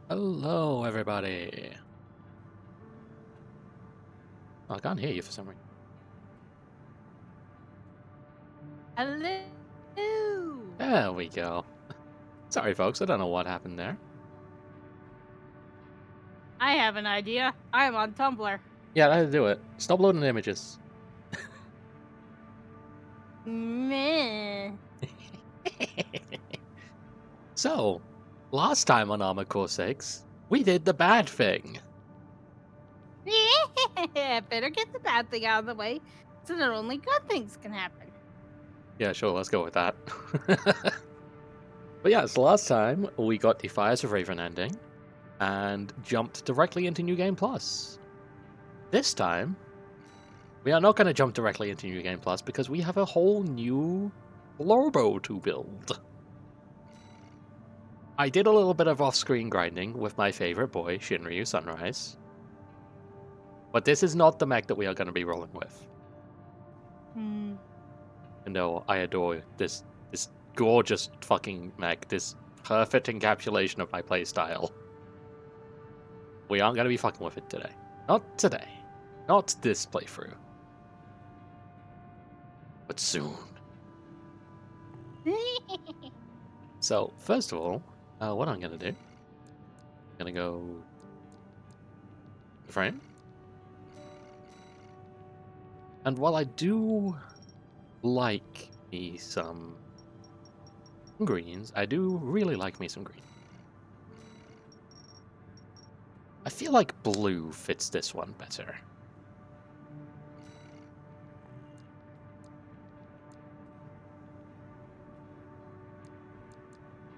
Hello, everybody. Oh, I can't hear you for some reason. Hello. There we go. Sorry, folks. I don't know what happened there. I have an idea. I'm on Tumblr. Yeah, that'll do it. Stop loading images. Meh. So, last time on Armored Core 6, we did the bad thing. Better get the bad thing out of the way so that only good things can happen. Yeah, sure, let's go with that. But yeah, so last time we got the Fires of Raven ending and jumped directly into New Game Plus. This time, we are not going to jump directly into New Game Plus because we have a whole new Lorbo to build. I did a little bit of off-screen grinding with my favorite boy, Shinryu Sunrise. But this is not the mech that we are going to be rolling with. Hmm. And no, I adore this gorgeous fucking mech, this perfect encapsulation of my playstyle. We aren't going to be fucking with it today. Not today. Not this playthrough. But soon. So, first of all, what I'm going to do, I'm going to go frame. And while I do like me some greens, I do really like me some green. I feel like blue fits this one better.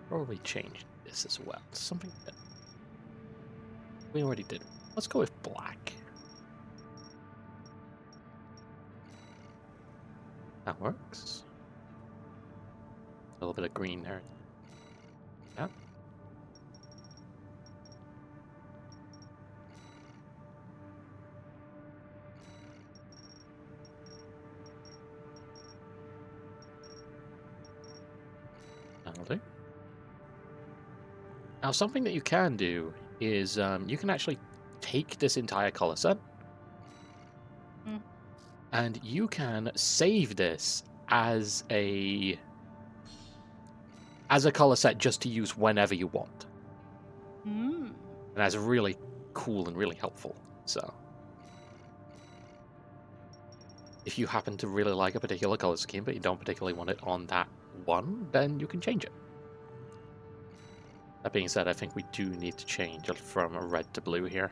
Probably change this as well. Something that we already did. Let's go with black. That works. A little bit of green there. Yeah. That'll do. Now, something that you can do is you can actually take this entire color set Mm. and you can save this as a color set just to use whenever you want. Hmm. And that's really cool and really helpful. So, if you happen to really like a particular color scheme, but you don't particularly want it on that one, then you can change it. That being said, I think we do need to change it from red to blue here.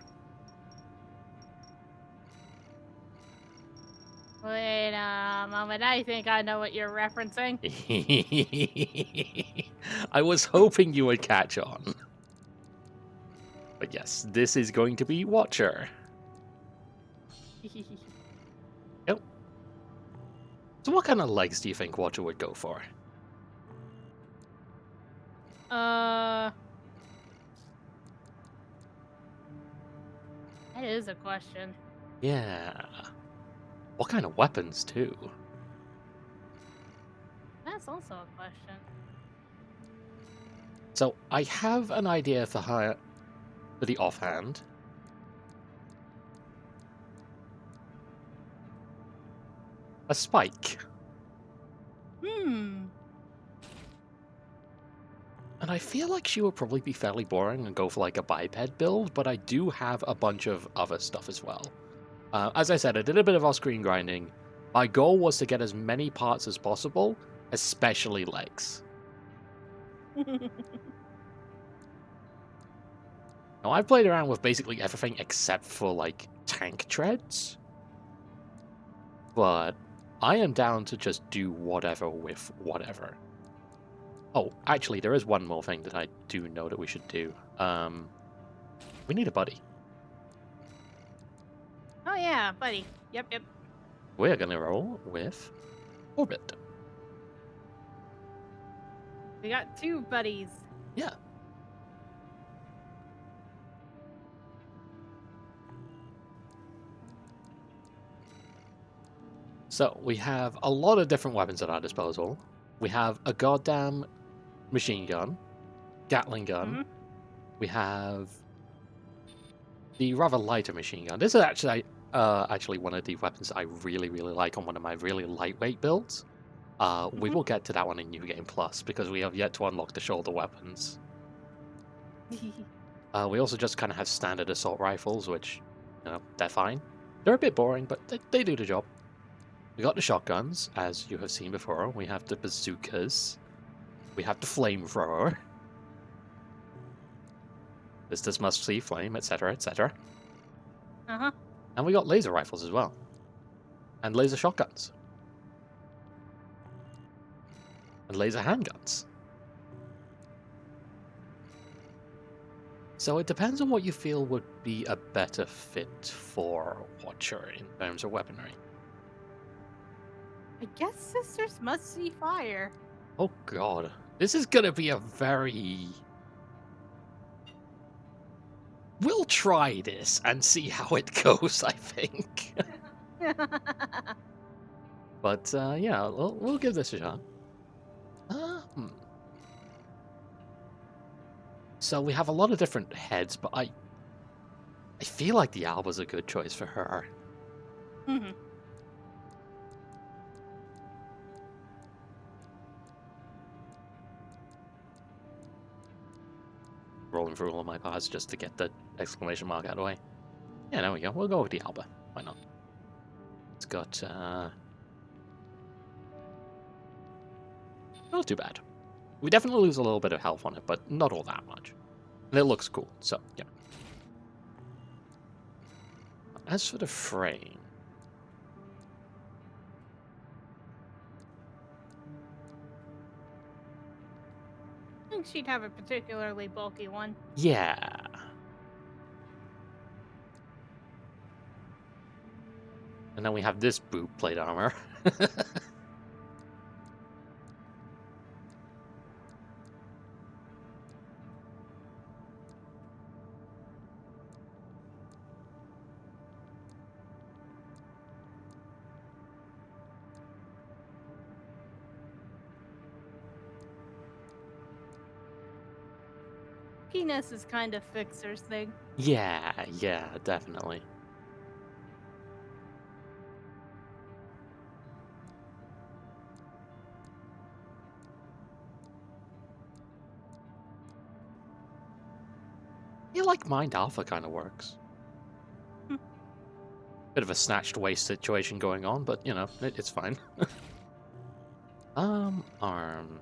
Wait a moment. I think I know what you're referencing. I was hoping you would catch on. But yes, this is going to be Watcher. Yep. So what kind of legs do you think Watcher would go for? That is a question. Yeah. What kind of weapons, too? That's also a question. So I have an idea for the offhand. A spike. Hmm. And I feel like she would probably be fairly boring and go for like a biped build, but I do have a bunch of other stuff as well. As I said, I did a bit of off-screen grinding. My goal was to get as many parts as possible, especially legs. Now, I've played around with basically everything except for, like, tank treads. But I am down to just do whatever with whatever. Oh, actually, there is one more thing that I do know that we should do. We need a buddy. Oh yeah, buddy. Yep. We're going to roll with Orbit. We got two buddies. Yeah. So, we have a lot of different weapons at our disposal. We have a goddamn machine gun, Gatling gun, Mm-hmm. We have the rather lighter machine gun. This is actually one of the weapons I really, really like on one of my really lightweight builds. We will get to that one in New Game Plus because we have yet to unlock the shoulder weapons. We also just kind of have standard assault rifles, which, they're fine. They're a bit boring, but they do the job. We got the shotguns, as you have seen before. We have the bazookas. We have the flamethrower. There's this must-see flame, etc., etc. Uh-huh. And we got laser rifles as well. And laser shotguns. And laser handguns. So it depends on what you feel would be a better fit for Watcher in terms of weaponry. I guess sisters must see fire. Oh god. This is gonna be a very... We'll try this and see how it goes, I think. But, yeah, we'll give this a shot. So we have a lot of different heads, but I feel like the Alba's a good choice for her. Mm-hmm. Rolling through all of my parts just to get the exclamation mark out of the way. Yeah, there we go. We'll go with the Alba. Why not? It's got, not too bad. We definitely lose a little bit of health on it, but not all that much. And it looks cool, so, yeah. As for the frame... I think she'd have a particularly bulky one. Yeah. And then we have this boot plate armor. Penis is kind of Fixer's thing. Yeah, definitely. I feel like Mind Alpha kind of works. Bit of a snatched waist situation going on, but, it's fine. Arm.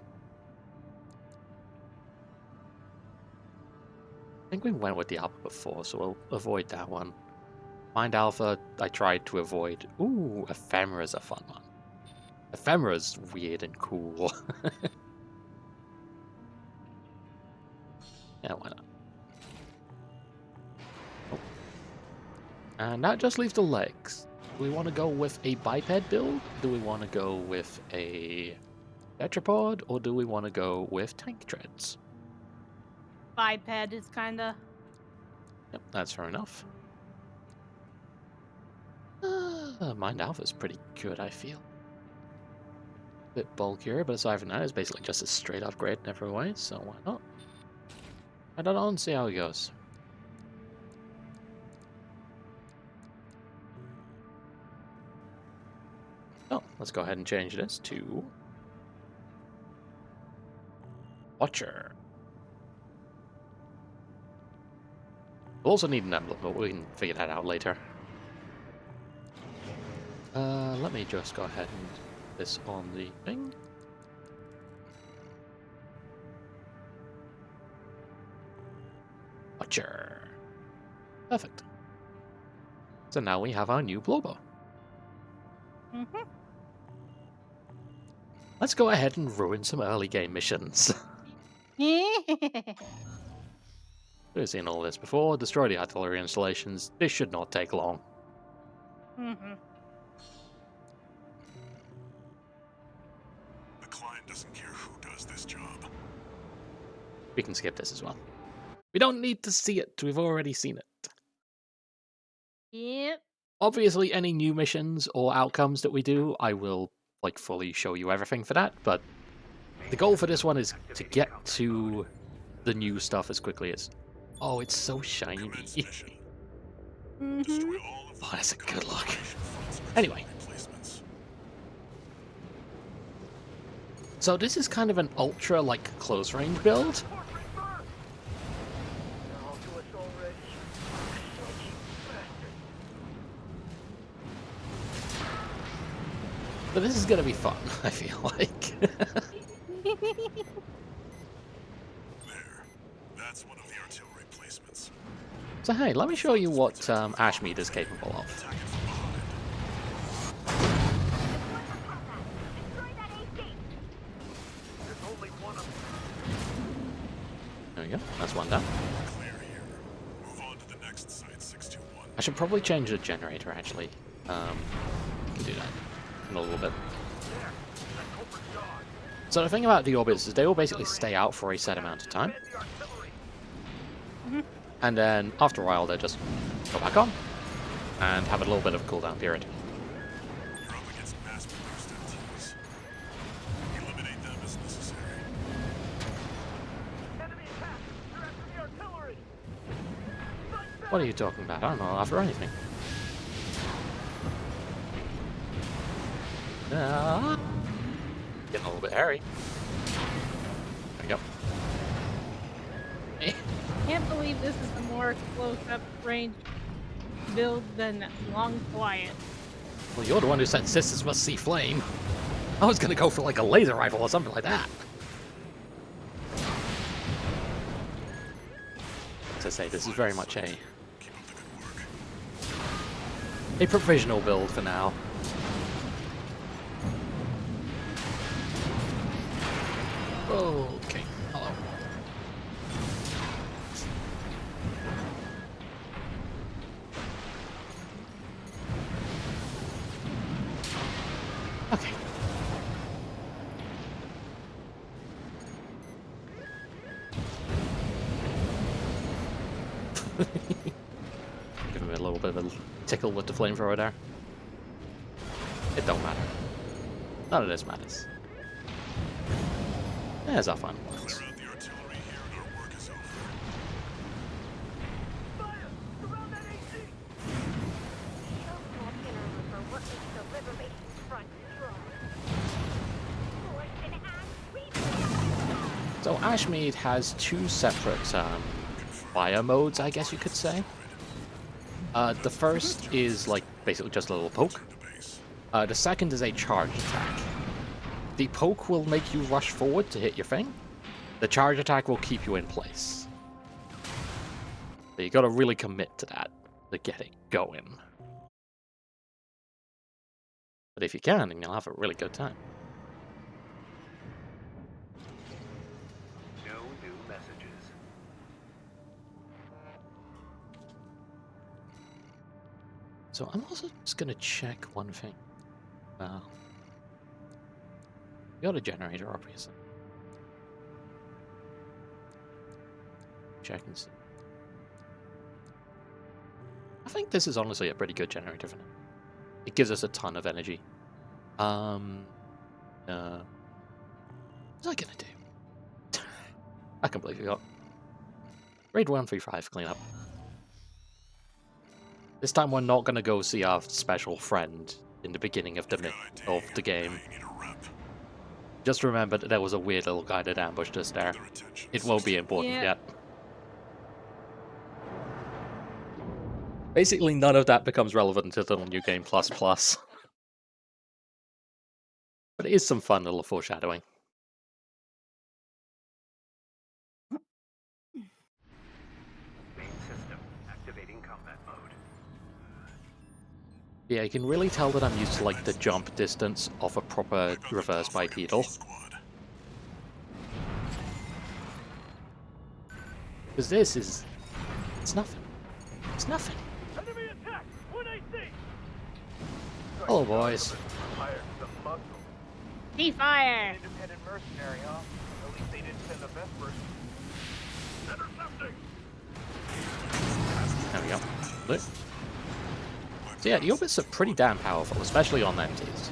I think we went with the Alpha before, so we'll avoid that one. Mind Alpha, I tried to avoid. Ooh, Ephemera's a fun one. Ephemera's weird and cool. Yeah, why not? Oh. And that just leaves the legs. Do we want to go with a biped build? Do we want to go with a tetrapod? Or do we want to go with tank treads? Biped is kind of... Yep, that's fair enough. Mind Alpha's pretty good, I feel. Bit bulkier, but aside from that, it's basically just a straight upgrade in every way, so why not? I don't know and see how it goes. Oh, let's go ahead and change this to Watcher. We'll also need an emblem, but we can figure that out later. Let me just go ahead and put this on the thing. Watcher. Perfect. So now we have our new blowbow. Mm-hmm. Let's go ahead and ruin some early game missions. We've seen all this before. Destroy the artillery installations. This should not take long. Mm-hmm. The client doesn't care who does this job. We can skip this as well. We don't need to see it. We've already seen it. Yep. Obviously, any new missions or outcomes that we do, I will fully show you everything for that. But the goal for this one is to get to the new stuff as quickly as Oh, it's so shiny. Commence mission. Mm-hmm. Destroy all of Oh, that's a good look. concentration fronts for Anyway. replacements. So this is kind of an ultra, like, close range build. But this is gonna be fun, I feel like. There. That's one of the artillery placements. So hey, let me show you what Ashmead is capable of. Attack it from behind. There we go, that's one down. Clear here. Move on to the next site, 621. I should probably change the generator, actually. Can do that in a little bit. So the thing about the orbits is they will basically stay out for a set amount of time. And then after a while they just go back on and have a little bit of a cooldown period. You're up against mass-produced MTs. Eliminate them as necessary. Enemy attack! You're after the artillery! What are you talking about? I'm not after anything. Getting a little bit hairy. There we go. Eh. Can't believe this is a more close-up range build than long quiet. Well, you're the one who said sisters must see flame. I was gonna go for like a laser rifle or something like that. As I say, this is very much Keep up the good work. a provisional build for now. Okay, hello. Okay. Give him a little bit of a tickle with the flamethrower there. It don't matter. None of this matters. There's our fun ones. Clear out the artillery here and our work is over. So Ashmead has two separate fire modes, I guess you could say. The first is like basically just a little poke. To base. The second is a charge attack. The poke will make you rush forward to hit your thing. The charge attack will keep you in place. So you gotta really commit to that to get it going. But if you can, then you'll have a really good time. No new messages. So I'm also just gonna check one thing. We got a generator, obviously. Check and see. I think this is honestly a pretty good generator for now. It gives us a ton of energy. What's I gonna do? I completely forgot. Raid 135 cleanup. This time we're not gonna go see our special friend in the beginning of the game. I need a rep. Just remember that there was a weird little guided ambush just there. Their attention. It won't be important Yeah. yet. Basically, none of that becomes relevant until the new game plus plus. But it is some fun little foreshadowing. Main system activating combat mode. Yeah, you can really tell that I'm used to like the jump distance of a proper Wipe out the reverse Buffalo bipedal. Squad. Because this is... it's nothing. It's nothing. Enemy attack! 1AC! Hello, boys. Fire the muscle. Fire! Independent mercenary, huh? At least they didn't send the best version. Intercepting! There we go. Look. So yeah, the orbits are pretty damn powerful, especially on the MTs.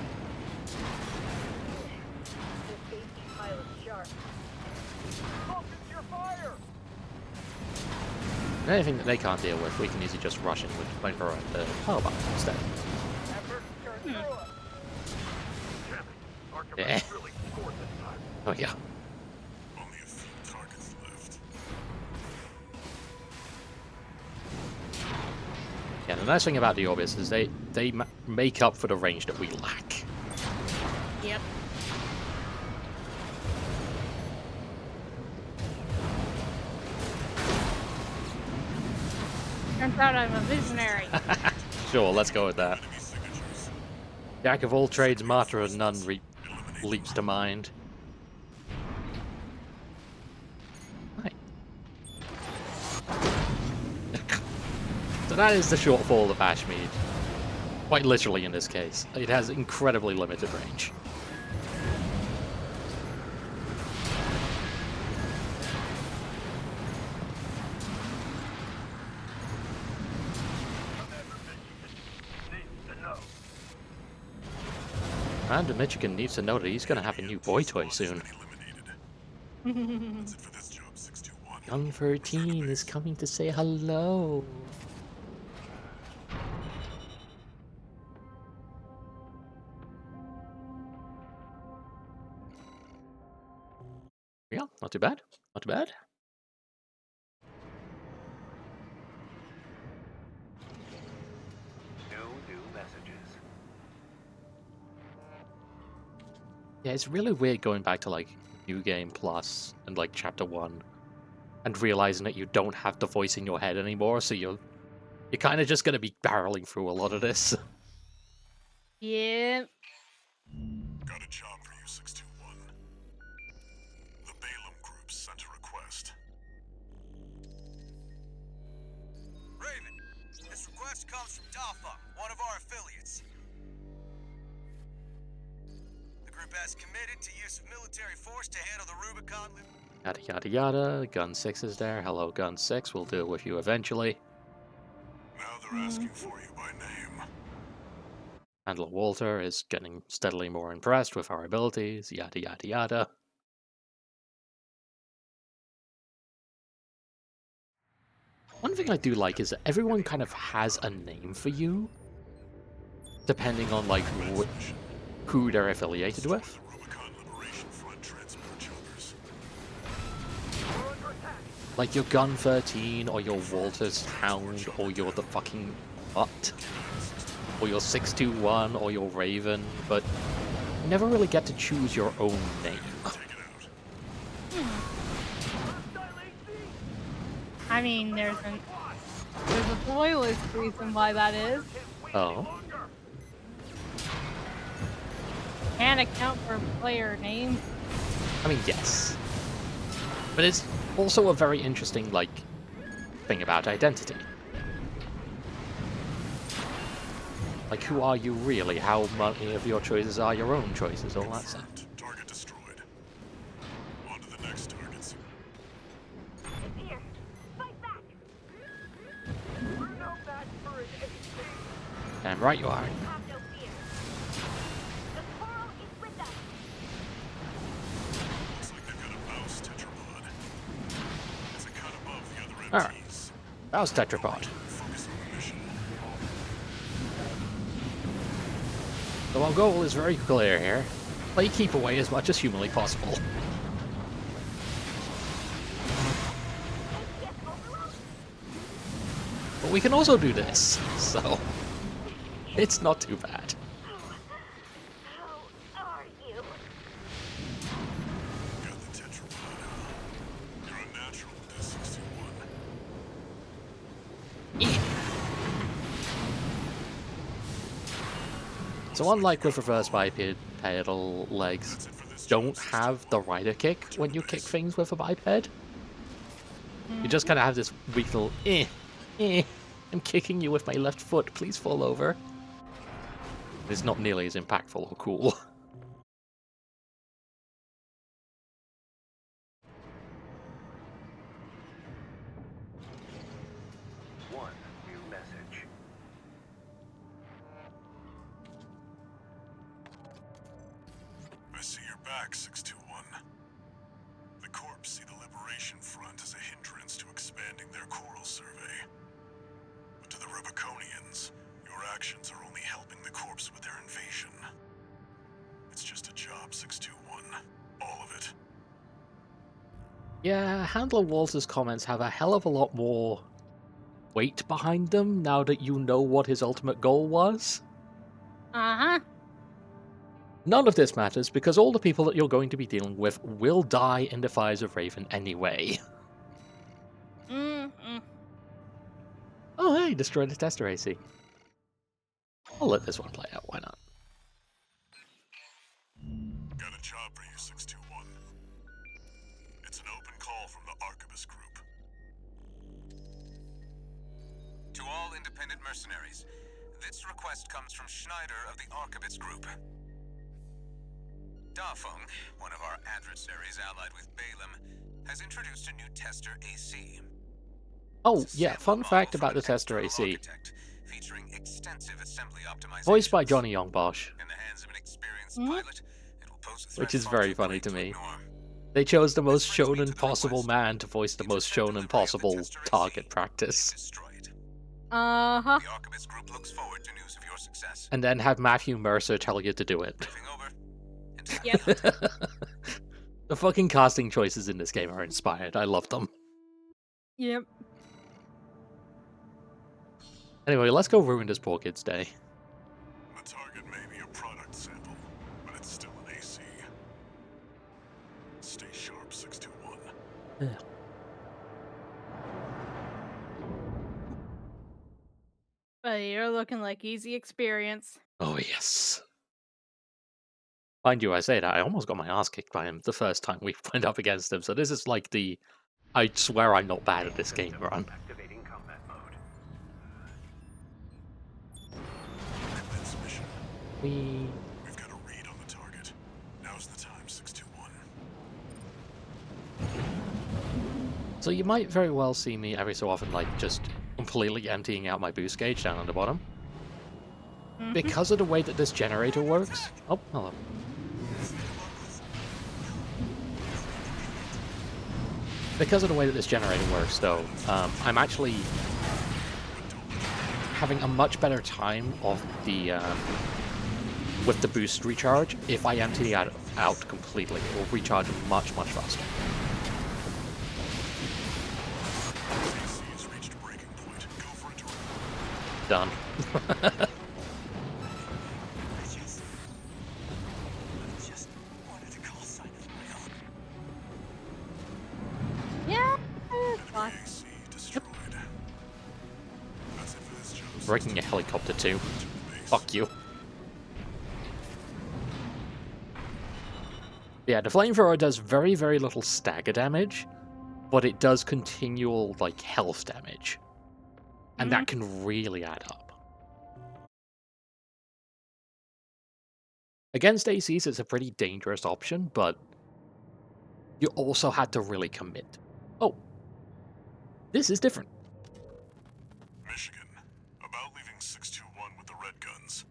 Focus your fire! Anything that they can't deal with, we can easily just rush in with flamethrower and the power bomb instead. Effort turned through us. Damn it. Yeah. Archibald really scored this time. Oh yeah. Only a few targets left. Yeah, the nice thing about the Orbis is they make up for the range that we lack. Yep. Turns out I'm a visionary. Sure, let's go with that. Enemy signatures. Jack of all trades, master of none leaps to mind. Right. So that is the shortfall of Ashmead. Quite literally in this case. It has incredibly limited range. Needs to know. Commander Michigan needs to know that he's going to have a new boy toy soon. Eliminated. That's it for this job, 621. Gun 13 is coming to say hello. Yeah, not too bad. Not too bad. No new messages. Yeah, it's really weird going back to like New Game Plus and like Chapter 1 and realizing that you don't have the voice in your head anymore, so you're kind of just going to be barreling through a lot of this. Yep. Got a job for you, 621. The Balaam Group sent a request. Raven, this request comes from Dafa, one of our affiliates. The group has committed to use of military force to handle the Rubicon. Yada yada yada. Gun 6 is there. Hello, Gun 6. We'll deal with you eventually. Now they're asking for you by name. Handler Walter is getting steadily more impressed with our abilities. Yada yada yada. One thing I do like is that everyone kind of has a name for you, depending on like who they're affiliated with. The Rubicon Liberation Front transport choppers. We're under attack. Like your Gun 13, or your Walter's Hound, or your the fucking Mutt, or your 621, or your Raven, but you never really get to choose your own name. Take it out. Hostile AC. I mean, there's a spoilers reason why that is. Oh. Can't account for player names. I mean, yes. But it's also a very interesting, like, thing about identity. Like, who are you really? How many of your choices are your own choices? All that stuff. Confirmed. Target destroyed. On to the next targets. It's here. Fight back. We're no match for an AC. Damn right you are. Have no fear. The squirrel is with us. Looks like they've got a mouse tetrapod. It's a cut above the other Alright. MTs. That was Tetrapod. Focus on the mission. So our goal is very clear here. Play keep away as much as humanly possible. Yes, overall. But we can also do this, so it's not too bad. How are you? Got the tetrapod. You're a natural with this 621. So unlike with reverse bipedal legs, That's it for this don't job, have the rider kick when you kick things with a biped. You just kind of have this weak little I'm kicking you with my left foot, please fall over. It's not nearly as impactful or cool. One new message. I see you're back, 621. The Corps groups see the Liberation Front as a hindrance to expanding their coral survey. But to the Rubiconians, your actions are only helping the Corps with their invasion. It's just a job, 621. All of it. Yeah, Handler Walter's comments have a hell of a lot more weight behind them now that you know what his ultimate goal was. Uh-huh. None of this matters because all the people that you're going to be dealing with will die in the fires of Raven anyway. Mm-mm. Oh hey, destroy the tester AC. I'll let this one play out, why not? Got a job for you, 621. It's an open call from the Arquebus Group. To all independent mercenaries, this request comes from Schneider of the Arquebus Group. Dafeng, one of our adversaries allied with Balaam, has introduced a new tester AC. Oh, It's a yeah, sample fun model fact from about an the tester external AC. architect, featuring extensive assembly optimizations. Voiced by Johnny Youngbosh, In the hands of an experienced Mhm. pilot, it will pose a threat which is far very too funny great to me. ignore. They chose the most This brings me to shonen the possible request. man to voice the You most just have shonen delivery of the possible tester AC target and practice. destroy it. Uh-huh. The Arquebus Group looks forward to news of your success. And then have Matthew Mercer tell you to do it. Briefing over. Into Yep. The fucking casting choices in this game are inspired. I love them. Yep. Anyway, let's go ruin this poor kid's day. The target may be a product sample, but it's still an AC. Stay sharp, 621. But you're looking like easy experience. Oh, yes. Mind you, I say that, I almost got my ass kicked by him the first time we went up against him, so this is like the I swear I'm not bad at this game run. Activating combat mode. Commence mission. We... We've got a read on the target. Now's the time, 621. So you might very well see me every so often, like, just completely emptying out my boost gauge down on the bottom. Mhm. Because of the way that this generator works... Oh, hello. Because of the way that this generator works, though, I'm actually having a much better time of the with the boost recharge if I empty it out completely. It will recharge much, much faster. AC has reached breaking point. Go for it. Done. I just wanted to call sign of my own. Yeah. Fuck. AC destroyed. That's it for this job. Breaking a helicopter too. To the base. Fuck you. Yeah, the flamethrower does very, very little stagger damage, but it does continual, like, health damage. And that can really add up. Against ACs, it's a pretty dangerous option, but you also had to really commit. Oh, this is different. Michigan. About leaving 621 with the red guns.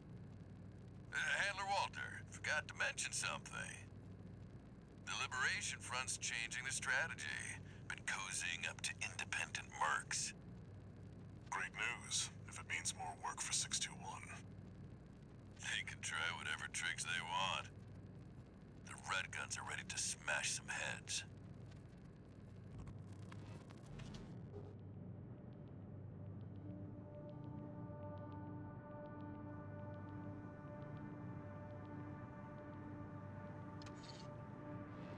Handler Walter, forgot to mention something. The Liberation Front's changing their strategy. Been cozying up to independent mercs. Great news, if it means more work for 621. They can try whatever tricks they want. The Red Guns are ready to smash some heads.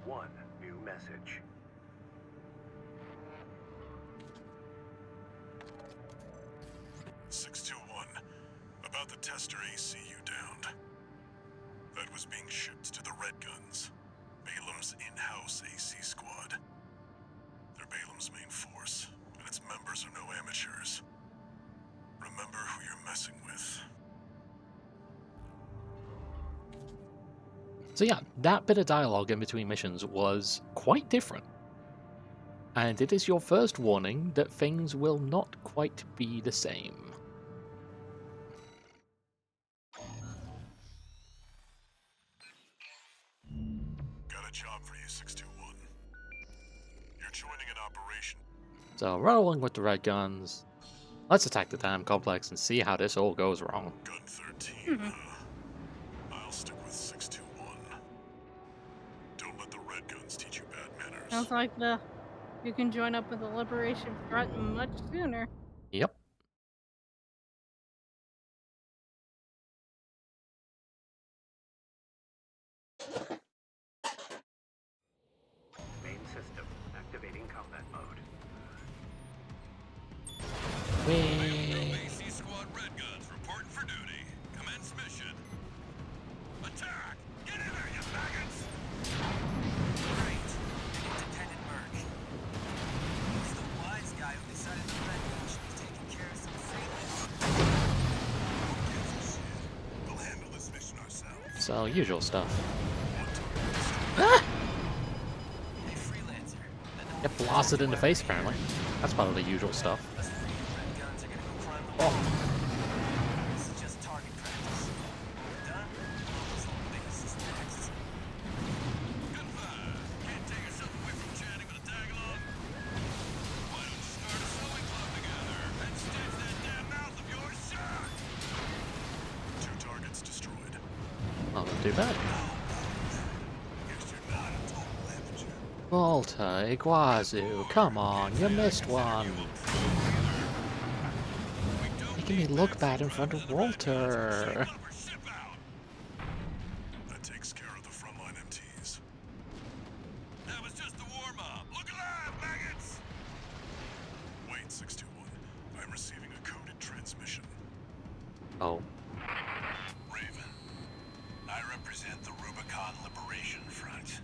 One new message. About the tester AC you downed. That was being shipped to the Red Guns, Balaam's in-house AC squad. They're Balaam's main force, and its members are no amateurs. Remember who you're messing with. So yeah, that bit of dialogue in between missions was quite different. And it is your first warning that things will not quite be the same. Got a job for you, 621. joining an operation. So rolling with the red guns. Let's attack the damn complex and see how this all goes wrong. Gun 13, huh? I'll stick with 621. Don't let the red guns teach you bad manners. Sounds like you can join up with the Liberation Front much sooner. Yep. Main system activating combat mode. Whee! AC Squad Red Guns reporting for duty. Commence mission. Attack! Get in there, you faggots! Great. Independent merge. He's the wise guy who decided the Red Gun should be taking care of some failures. We'll handle this mission ourselves. So, usual stuff. Hey, Freelancer. Get blasted in the face, apparently. That's part of the usual stuff. Us free Red Guns are gonna go climb the wall. Oh, This is just target practice. When we're done, Local Base is next. Good five. Can't take yourself away from chatting with a tag-along? Why don't you start a sewing club together and stitch that damn mouth of yours shut? 2 targets destroyed. not too bad. Guess you're not a total amateur. Volta, Iguazu, come on, you missed one. Making me look bad in front of Walter. That takes care of the frontline MTs. That was just the warm-up. Look alive, maggots! Wait, 621. I'm receiving a coded transmission. Oh, Raven, I represent the Rubicon Liberation Front.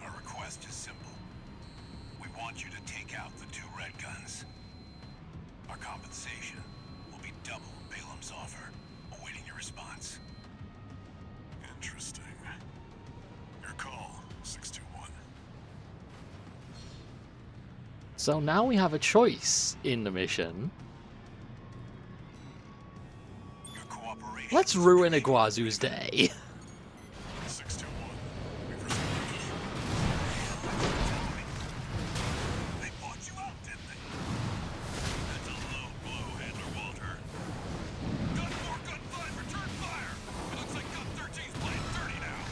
Our request is simple. We want you to take out the 2 red guns. Our compensation will be double Balaam's offer, awaiting your response. Interesting. Your call, 621. so now we have a choice in the mission. Your cooperation. Let's ruin Iguazu's day. 621. We've received They bought you out, didn't they? That's a low blow, Handler Walter. Gun 4, Gun 5, return fire! It looks like Gun 13's playing dirty now.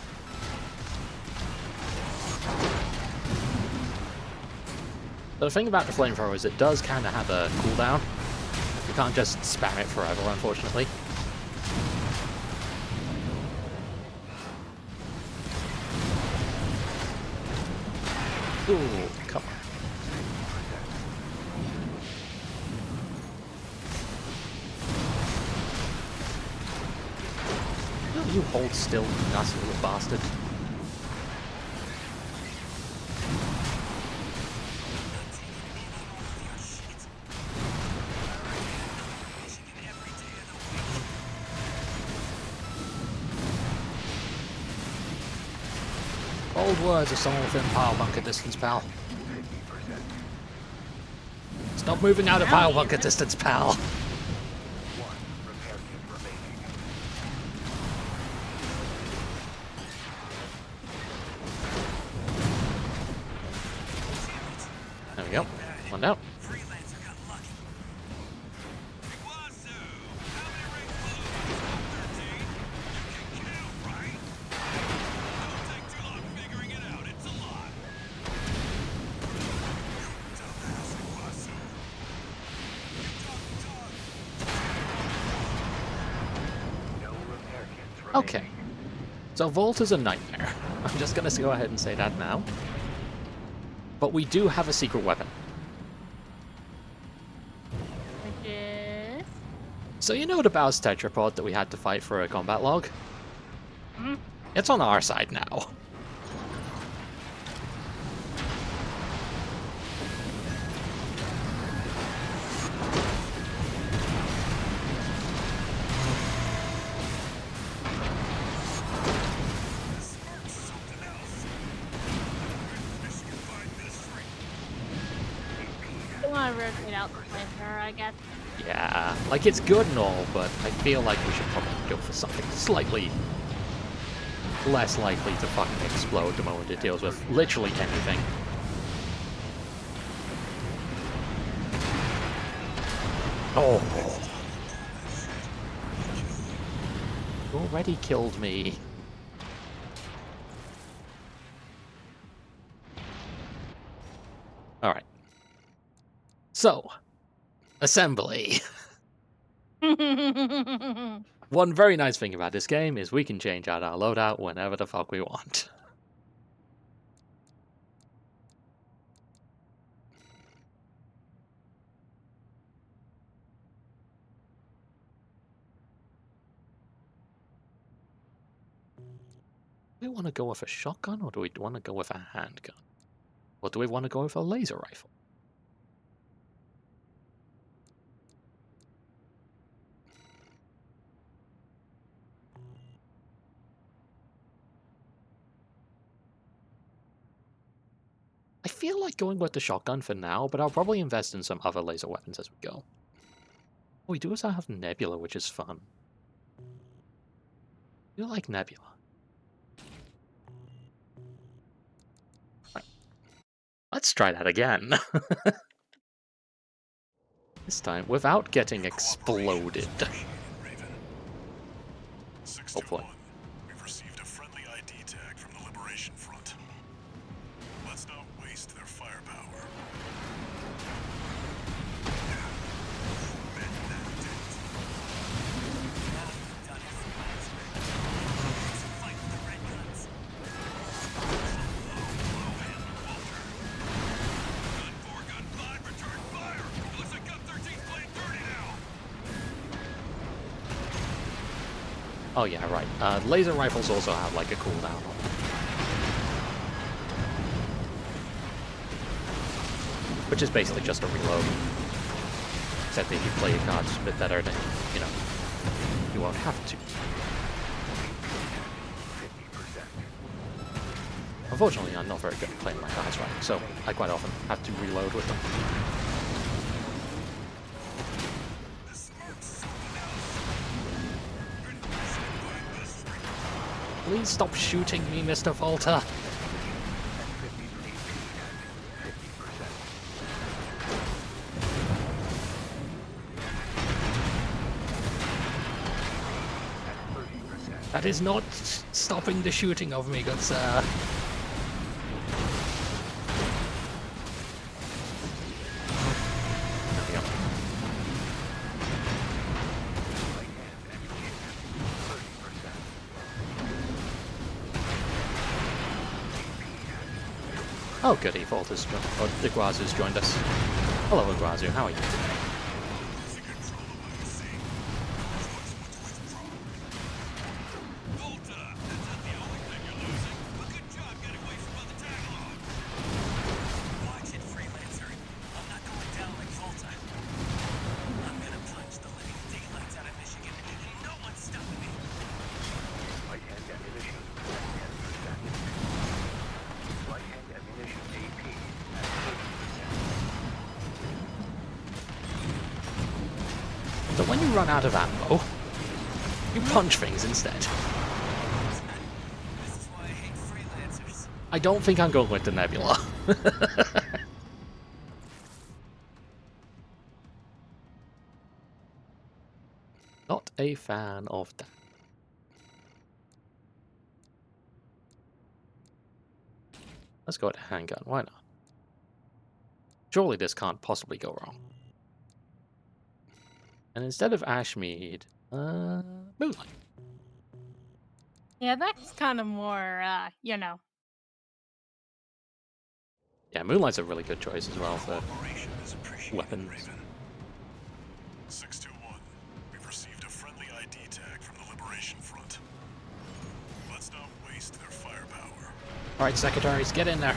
The thing about the flamethrower is it does kind of have a cooldown. You can't just spam it forever, unfortunately. Ooh, come on. Will you hold still, you nasty little bastard? Old words are someone within pile bunker distance, pal. 50%. Stop moving out of pile bunker distance, pal. 1 repair kit remaining. There we go. One down. Freelancer got lucky. Iguazu, how many rings below is 13? You can count, right? Don't take too long figuring it out. It's a lot. dumbass Iguazu. No repair kits remaining. Okay. So Volt is a nightmare. I'm just gonna go ahead and say that now. But we do have a secret weapon. Which is... So you know the Baus tetrapod that we had to fight for a combat log? It's on our side now. I want to rotate out the flamethrower, I guess. Yeah, like it's good and all, but I feel like we should probably go for something slightly less likely to fucking explode the moment it deals with literally anything. Oh! You already killed me. Alright. So, assembly. One very nice thing about this game is we can change out our loadout whenever the fuck we want. Do we want to go with a shotgun or do we want to go with a handgun? Or do we want to go with a laser rifle? I feel like going with the shotgun for now, but I'll probably invest in some other laser weapons as we go. Oh, we do also have Nebula, which is fun. You like Nebula? Right. Let's try that again. This time without getting exploded. Hopefully. We've received a friendly ID tag from the Liberation Front. Let's not waste their firepower. Oh yeah, right. Laser rifles also have like a cooldown. Which is basically just a reload. Except if you play your cards a bit better, then, you know, you won't have to. Unfortunately, I'm not very good at playing my cards right, so I quite often have to reload with them. Please stop shooting me, Mr. Volta. That is not stopping the shooting of me, good sir. There we go. Oh goody, Volta's or Iguazu's joined us. Hello Iguazu, how are you? So when you run out of ammo, you punch things instead. This is why I hate freelancers. I don't think I'm going with the Nebula. Not a fan of that. Let's go with a handgun, why not? Surely this can't possibly go wrong. And instead of Ashmead, Moonlight. Yeah, that's kind of more, you know. Yeah, Moonlight's a really good choice as well for weapons. 621. We've received a friendly ID tag from the Liberation Front. Let's not waste their firepower. Alright, secretaries, get in there.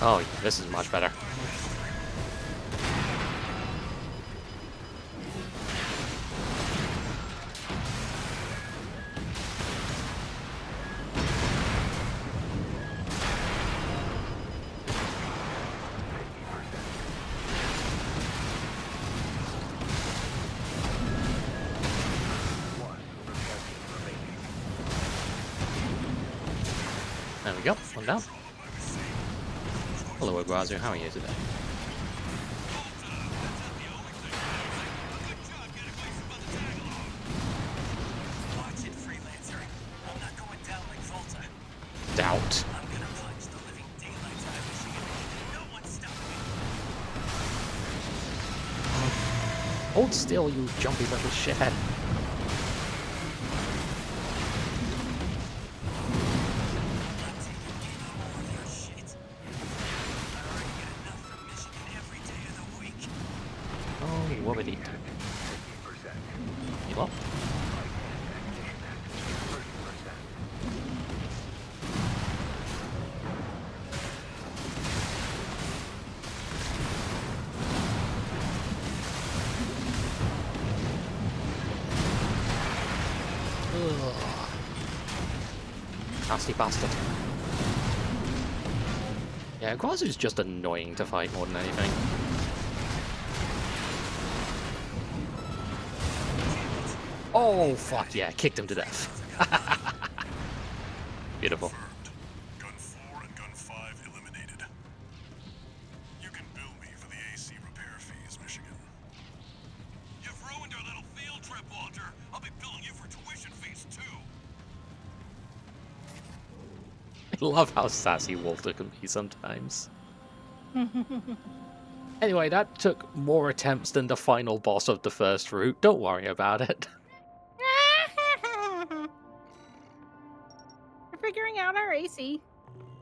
Oh, yeah, this is much better. There we go, one down. Hello, Ograzu, how are you today? Watch it, Freelancer. I'm not going down like Volta. Doubt. I'm gonna punch the living daylights out of Michigan. No one's stopping me. Hold still, you jumpy little shithead. I'm taking game on all of your shit. I already get enough from Michigan every day of the week. Oh, what would he do? You up? Ugh. Nasty bastard. Yeah, Guazu's just annoying to fight more than anything. Oh, fuck yeah, kicked him to death. Beautiful. Confirmed. Gun 4 and Gun 5 eliminated. You can bill me for the AC repair fees, Michigan. You've ruined our little field trip, Walter. I'll be billing you for tuition fees, too. I love how sassy Walter can be sometimes. Anyway, that took more attempts than the final boss of the first route. Don't worry about it. We're figuring out our AC.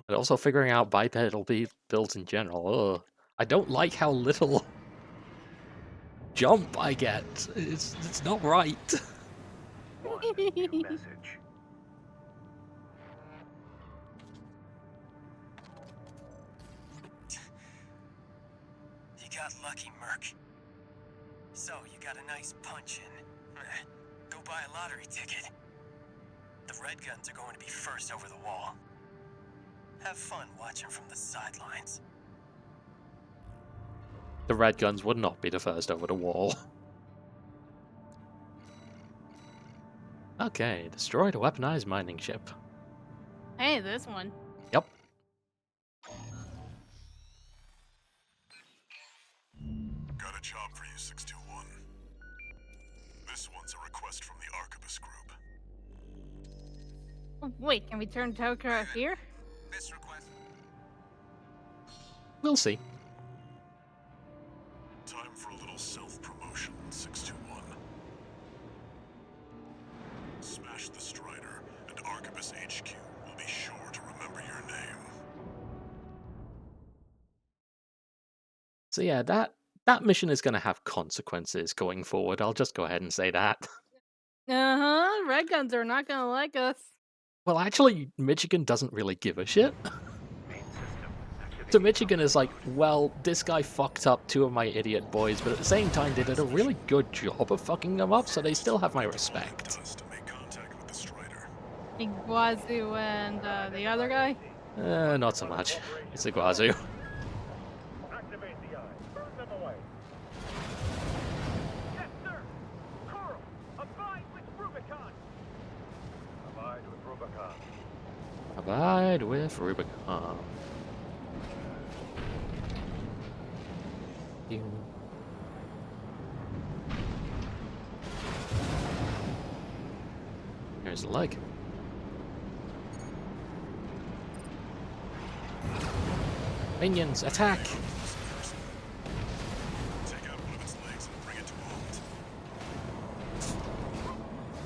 And also figuring out bipedal builds in general. Ugh. I don't like how little jump I get. It's not right. Message. You got lucky, Merc. So, you got a nice punch in. Go buy a lottery ticket. The Red Guns are going to be first over the wall. Have fun watching from the sidelines. The Red Guns would not be the first over the wall. Okay, destroyed a weaponized mining ship. Hey, this one. Yep. Got a job for you, 621. This one's a request from the Arquebus Group. Oh, wait, can we turn Tokyo here? This request. We'll see. Time for a little self-promotion, 621. Smash the Strider, and Arquebus HQ will be sure to remember your name. So yeah, that mission is going to have consequences going forward. I'll just go ahead and say that. Uh-huh. Red Guns are not gonna like us. Well, actually, Michigan doesn't really give a shit. Main system. So Michigan is like, well, this guy fucked up 2 of my idiot boys, but at the same time, they did a really good job of fucking them up, so they still have my respect. Does to make contact with the Strider. Iguazu and the other guy. Not so much. It's Iguazu. Activate the eye. Burn them away. Yes, sir. Coral, abide with Rubicon. Abide with Rubicon. Abide with Rubicon. Here's the leg. Minions, attack! Take out one of its legs and bring it to a halt.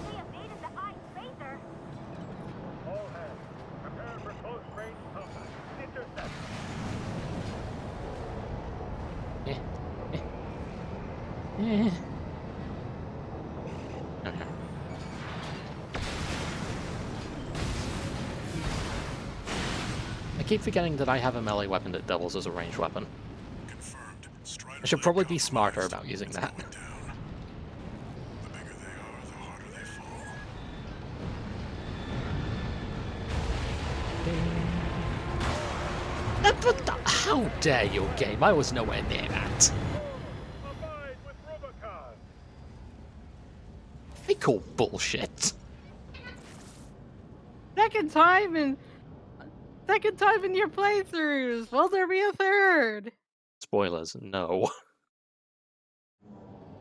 They evaded the eye phaser. All hands. Prepare for close range combat. Intercept. Okay. I keep forgetting that I have a melee weapon that doubles as a ranged weapon. Confirmed. Strider I should probably be lab smarter compromised. about using It's that. going down. The bigger they are, the harder they fall. How dare you, game? I was nowhere near that. Abide with Rubicon. I call bullshit. Second time in your playthroughs. Will there be a third? Spoilers, no.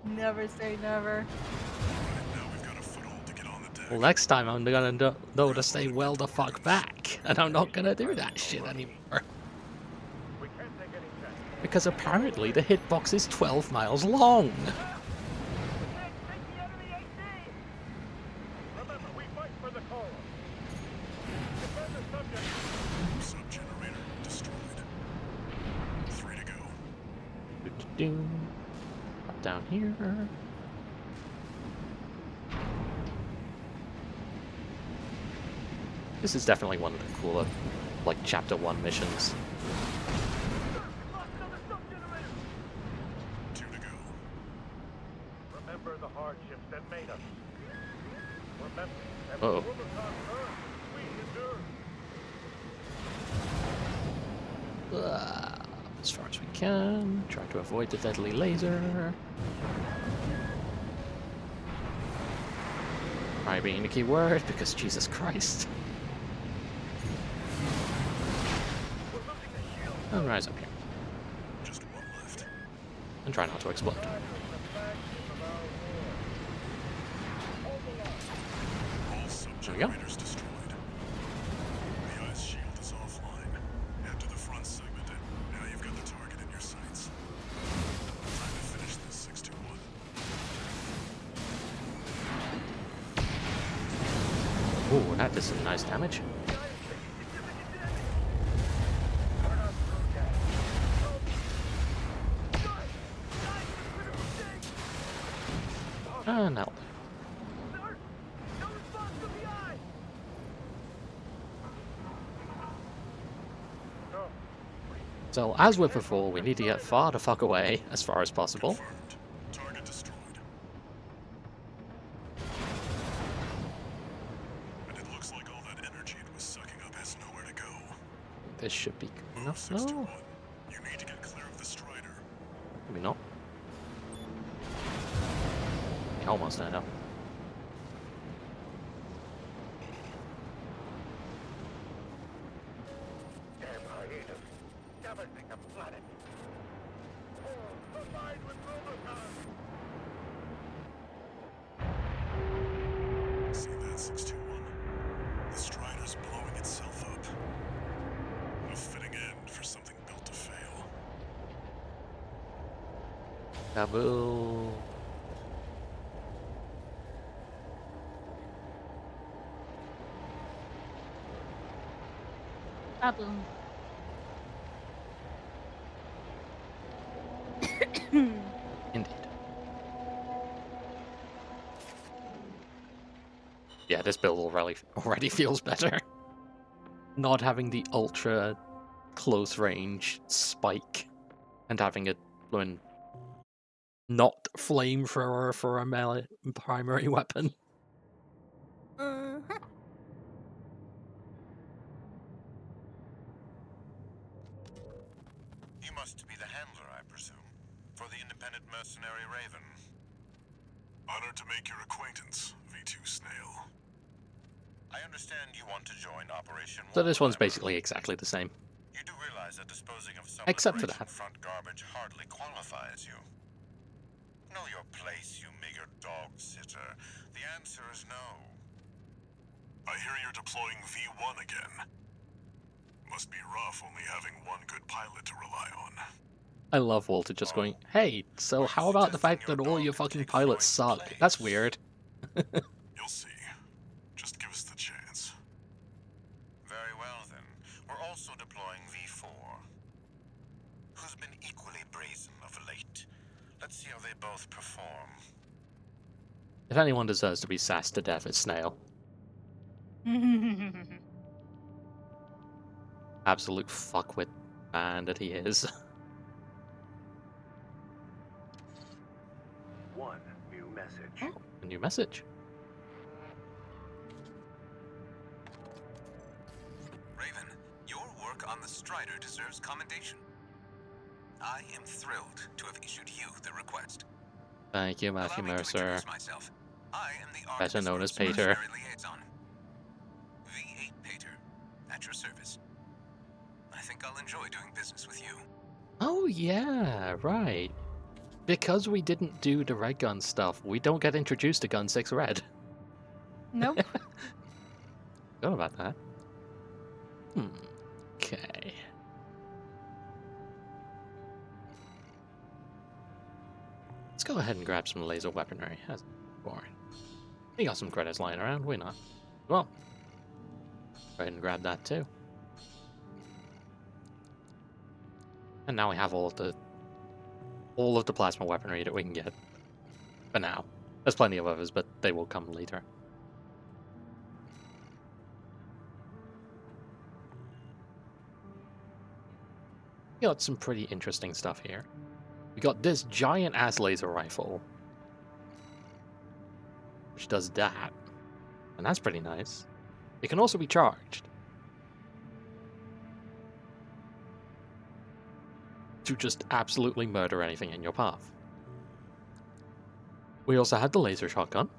Never say never. Now we've got a foothold to get on the deck. Well, next time I'm gonna know to stay well the fuck back, and I'm not gonna do that shit anymore. We can't take any chances. Because apparently the hitbox is 12 miles long. We can't take the enemy AC. Remember, we fight for the cause. Defend the subject. Sub-generator destroyed. 3 to go. Do-do-do. Up down here. This is definitely one of the cooler, like, Chapter 1 missions. Lost another sub-generator. 2 to go. Remember the hardships that made us. Remember that Uh-oh. when Rubicon earned, we endured. As far as we can. Try to avoid the deadly laser. Try being the key word, because Jesus Christ. We're losing the shield. And rise up here. Just 1 left. And try not to explode. Riders, the flagship of our war. Hold the line. All sub-generators destroyed. The ice shield is offline. Head to the front segment, and now you've got the target in your sights. Time to finish this 6-1. Ooh, that did some nice damage. No. So, as with before, we need to get far the fuck away, as far as possible. Confirmed. Target destroyed. And it looks like all that energy it was sucking up has nowhere to go. This should be good enough. 6-1. No, You need to get clear of the Strider. maybe not. Almost there now. Damn hiatus. Devastating the planet. Oh, abide with Rubicon. See that 6-1? The Strider's blowing itself up. A fitting end for something built to fail. Kaboom. Kaboom. Indeed. Yeah, this build already feels better. Not having the ultra close range spike and having a blowing not flamethrower for a melee primary weapon. You must be the handler, I presume, for the independent mercenary Raven. Honored to make your acquaintance, V2 Snail. I understand you want to join Operation So this one's Warhammer. basically exactly the same. You do realize that disposing of some Except for Liberation that. Front garbage hardly qualifies you. Know your place, you meager dog sitter. The answer is no. I hear you're deploying V1 again. Must be rough only having one good pilot to rely on. I love Walter just going, hey, so how about the fact that all your fucking pilots suck? That's weird. You'll see. Just give us the chance. Very well, then. We're also deploying V4, who's been equally brazen of late. Let's see how they both perform. If anyone deserves to be sassed to death, it's Snail. absolute fuckwit man that he is. One new message. Oh, a new message. Raven, your work on the Strider deserves commendation. I am thrilled to have issued you the request. Thank you, Matthew Allow me to Mercer, introduce myself. I am the better known as Group's Pater. mercenary liaison. V8 Pater, at your service. I think I'll enjoy doing business with you. Oh yeah, right. Because we didn't do the red gun stuff, we don't get introduced to Gun 6 Red. Nope. Forgot about that. Okay. Let's go ahead and grab some laser weaponry. That's boring. We got some credits lying around, why not? Well, go ahead and grab that too. And now we have all of the plasma weaponry that we can get. For now. There's plenty of others, but they will come later. We got some pretty interesting stuff here. We got this giant ass laser rifle, which does that, and that's pretty nice. It can also be charged to just absolutely murder anything in your path. We also had the laser shotgun,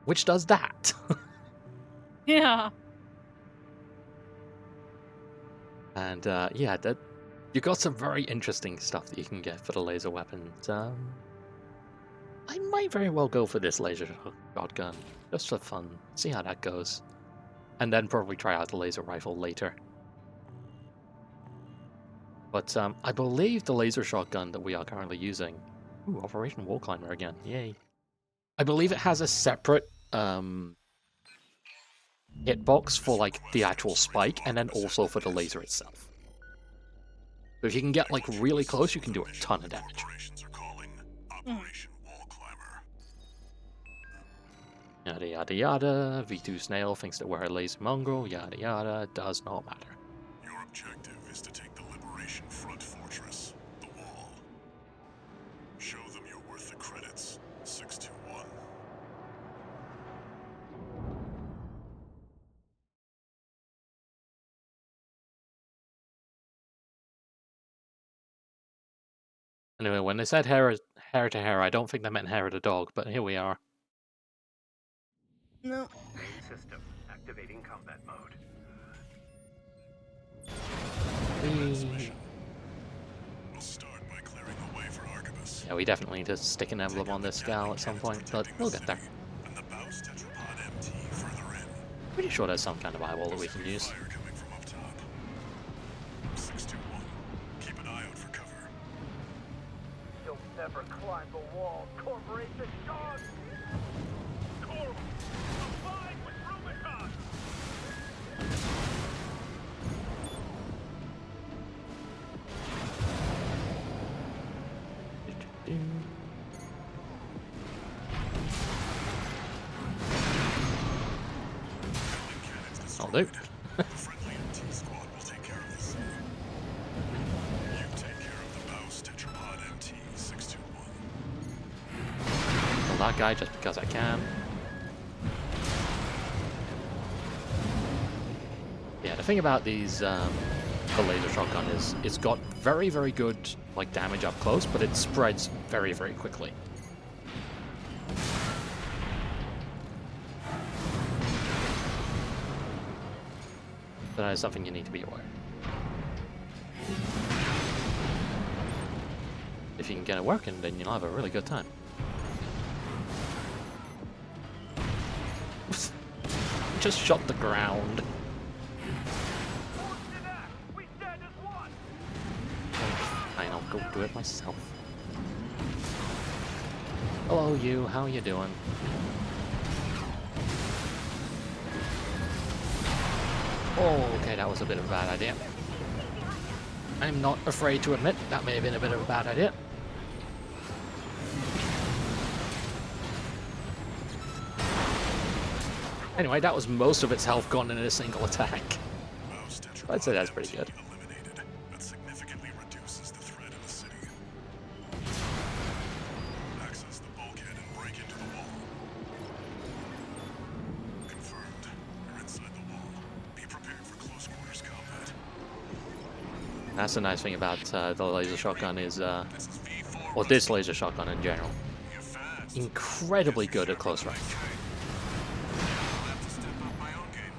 which does that. Yeah. And yeah, that you got some very interesting stuff that you can get for the laser weapons. I might very well go for this laser shotgun just for fun, see how that goes, and then probably try out the laser rifle later. But I believe the laser shotgun that we are currently using, ooh, Operation Wall Climber again, yay! I believe it has a separate hitbox for like the actual spike, and then also for the laser itself. So if you can get like really close, you can do a ton of damage. Operations are calling Operation Wall Climber. Yada yada yada. V2 Snail thinks that we're a lazy mongrel. Yada yada. Does not matter. Your objective is to take the Liberation Front Fortress, the Wall. Show them you're worth the credits. 621. Anyway, when they said hair to hair, I don't think they meant hair of the dog, but here we are. No. Main system activating combat mode. We'll start by clearing the way for Arquebus. Yeah, we definitely need to stick an emblem on this gal at some point, but we'll get there. And the Baus Tetrapod MT further in. Pretty sure there's some kind of eyewall that we can use. Fire coming from up top. 621. Keep an eye out for cover. You'll never climb the wall, corporation dog! Coral, abide with Rubicon! I'll do. The friendly MT squad will take care of this. You take care of the Baus Tetrapod MT 621. Kill that guy just because I can. Yeah, the thing about these, the laser shotgun is it's got very, very good like damage up close, but it spreads very, very quickly. So that is something you need to be aware. If you can get it working, then you'll have a really good time. Just shot the ground. We stand as one! Fine, I'll go do it myself. Hello, you. How you doing? Oh, okay, that was a bit of a bad idea. I'm not afraid to admit that may have been a bit of a bad idea. Anyway, that was most of its health gone in a single attack. Most I'd say that's pretty good. eliminated. That significantly reduces the threat in the city. Access the bulkhead and break into the wall. Confirmed. You're inside the wall. Be prepared for close quarters combat. That's the nice thing about the laser shotgun is, This is V4. or this laser shotgun in general, You're fast. incredibly good at close range. I'll have to step up my own game.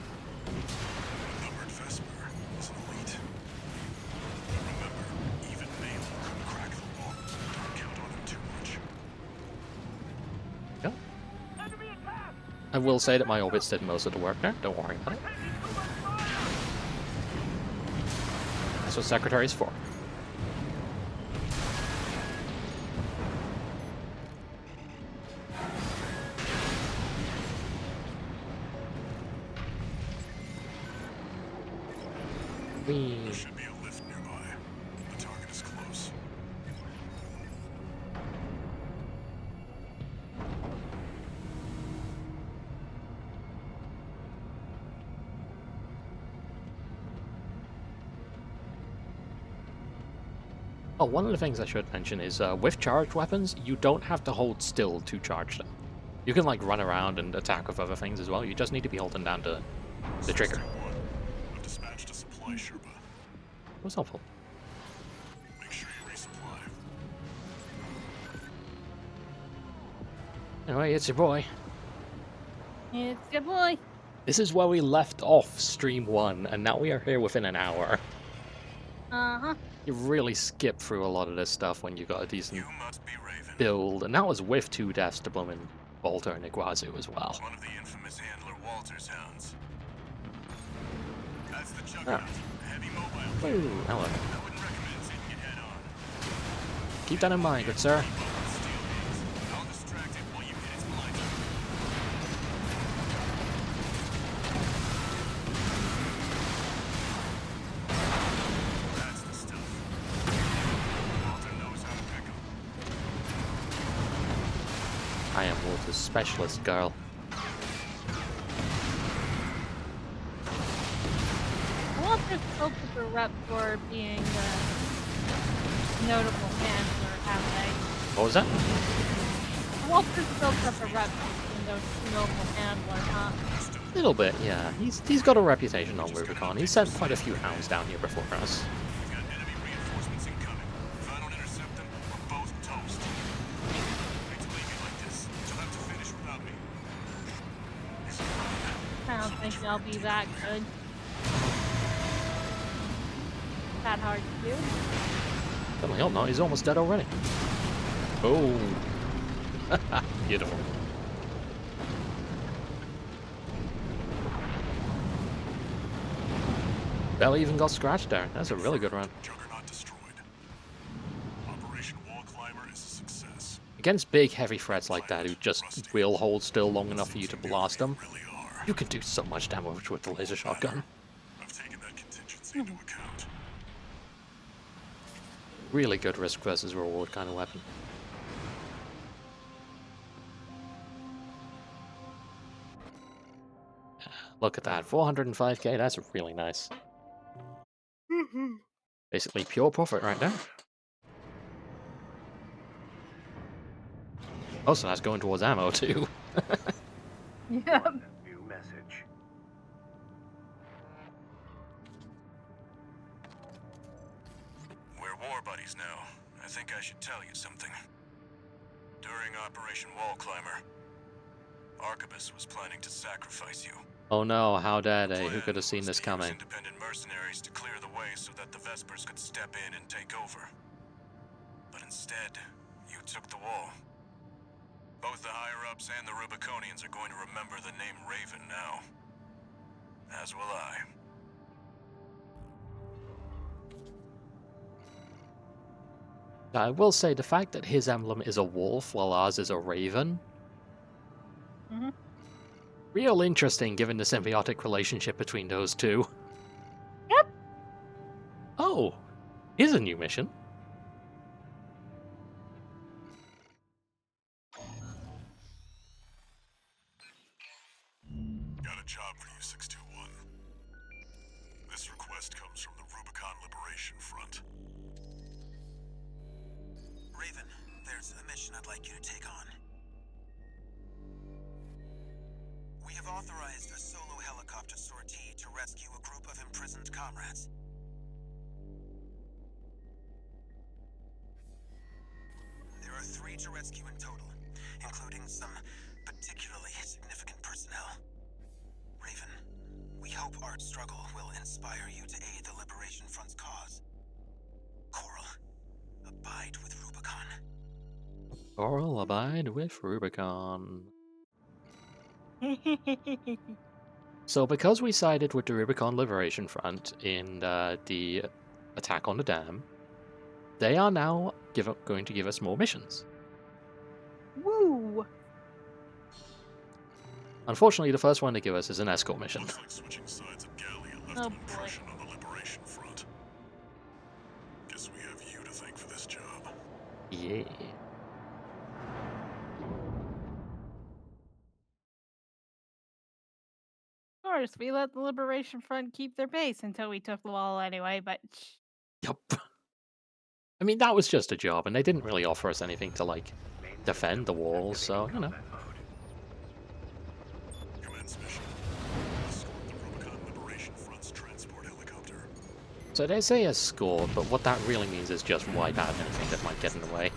Numbered Vesper is an elite. But remember, even Malin couldn't crack the wall. Don't count on him too much. Yeah. Enemy attack! I will say that my orbits did most of the work there. Don't worry about it. Taking too much fire! That's what Secretary's for. Whee. There should be a lift nearby. The target is close. Oh, one of the things I should mention is with charged weapons, you don't have to hold still to charge them. You can like run around and attack with other things as well. You just need to be holding down the trigger. 61. I've dispatched a supply Sherpa. It was helpful. Make sure you resupply. Anyway, it's your boy. It's good boy. This is where we left off stream 1, and now we are here within an hour. Uh-huh. You really skip through a lot of this stuff when you got a decent You must be Raven. build, and that was with 2 deaths to Bloomin' Bolter and Iguazu as well. One of the infamous Handler Walter's hounds. That's the Juggernaut. Heavy mobile. Ooh, hello. I wouldn't recommend taking it head on. Keep that in mind, good sir. Steel hands. I'll distract it while you hit its blind. That's the stuff. Walter knows how to pick 'em. I am Walter's specialist, girl. Walter's built up a rep for being a notable handler, have they? What was that? Walter's built up a rep for being a notable handler, huh? Little bit, yeah. He's got a reputation on Rubicon. He's sent quite a few hounds down here before us. We've got enemy reinforcements incoming. If I don't intercept them, we're both toast. Hate to leave you like this. You'll have to finish without me. I don't think they'll be that good. That hard to do. Certainly hope not. He's almost dead already. Oh. Beautiful. Belly even got scratched there. That's a really good run. Juggernaut destroyed. Operation Wall Climber is a success. Against big, heavy threats like that who just will hold still long enough for you to blast them, Really are. you can do so much damage with the laser shotgun. I've taken that contingency into account. Really good risk versus reward kind of weapon. Look at that, 405k, that's really nice. Basically pure profit right there. Also, that's going towards ammo too. Yep. New message. We're war buddies now. I think I should tell you something. During Operation Wall Climber, Arquebus was planning to sacrifice you. Oh no, how dare they? Who Plan could have seen was this to use coming? independent mercenaries to clear the way so that the Vespers could step in and take over. But instead, you took the wall. Both the higher-ups and the Rubiconians are going to remember the name Raven now. As will I. I will say the fact that his emblem is a wolf while ours is a raven. Mhm. Real interesting given the symbiotic relationship between those two. Yep. Oh, here's a new mission. Got job for you, 621. This request comes from the Rubicon Liberation Front. Raven, there's a mission I'd like you to take on. We have authorized a solo helicopter sortie to rescue a group of imprisoned comrades. There are 3 to rescue in total, including some particularly significant personnel. Raven, we hope Art's struggle will inspire you to aid the Liberation Front's cause. Coral, abide with Rubicon. Coral, abide with Rubicon. So because we sided with the Rubicon Liberation Front in the attack on the dam, they are now going to give us more missions. Woo! Unfortunately, the first one they give us is an escort mission. Looks like switching sides of Gallia left Oh, an boy. impression on the Liberation Front. Guess we have you to thank for this job. Yeah. Of course, we let the Liberation Front keep their base until we took the wall anyway, but Yup. I mean, that was just a job, and they didn't really offer us anything to, like, defend the walls, so, you know. Commence mission. Escort the Rubicon Liberation Front's transport helicopter. So they say escort, but what that really means is just wipe out anything that might get in the way. You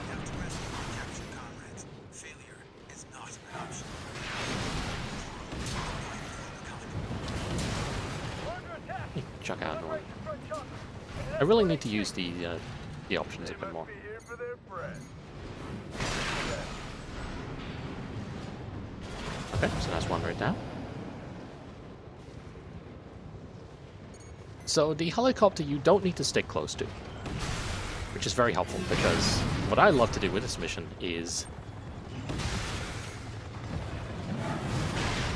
have to rescue our captured comrades. Failure is not an option. Under attack! Chuck out one. Liberation Front chopper. I really need to use the options a They bit more. must be here for their friend. Okay, so that's one right down. So the helicopter you don't need to stick close to, which is very helpful because what I love to do with this mission is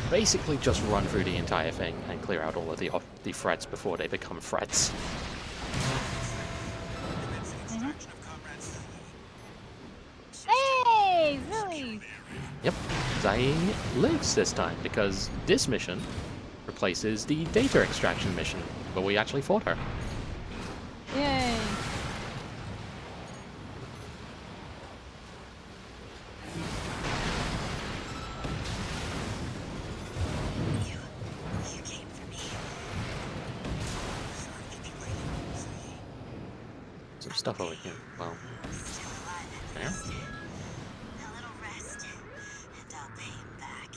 basically just run through the entire thing and clear out all of the threats before they become threats. Extraction of comrades. hey, Zilly! Yep, Zai lives this time because this mission replaces the data extraction mission where we actually fought her. Yay! You came for me. Sorry to keep you waiting, Zoe. Some stuff over here. Well, Still alive at yeah. least. A little rest, and I'll pay him back.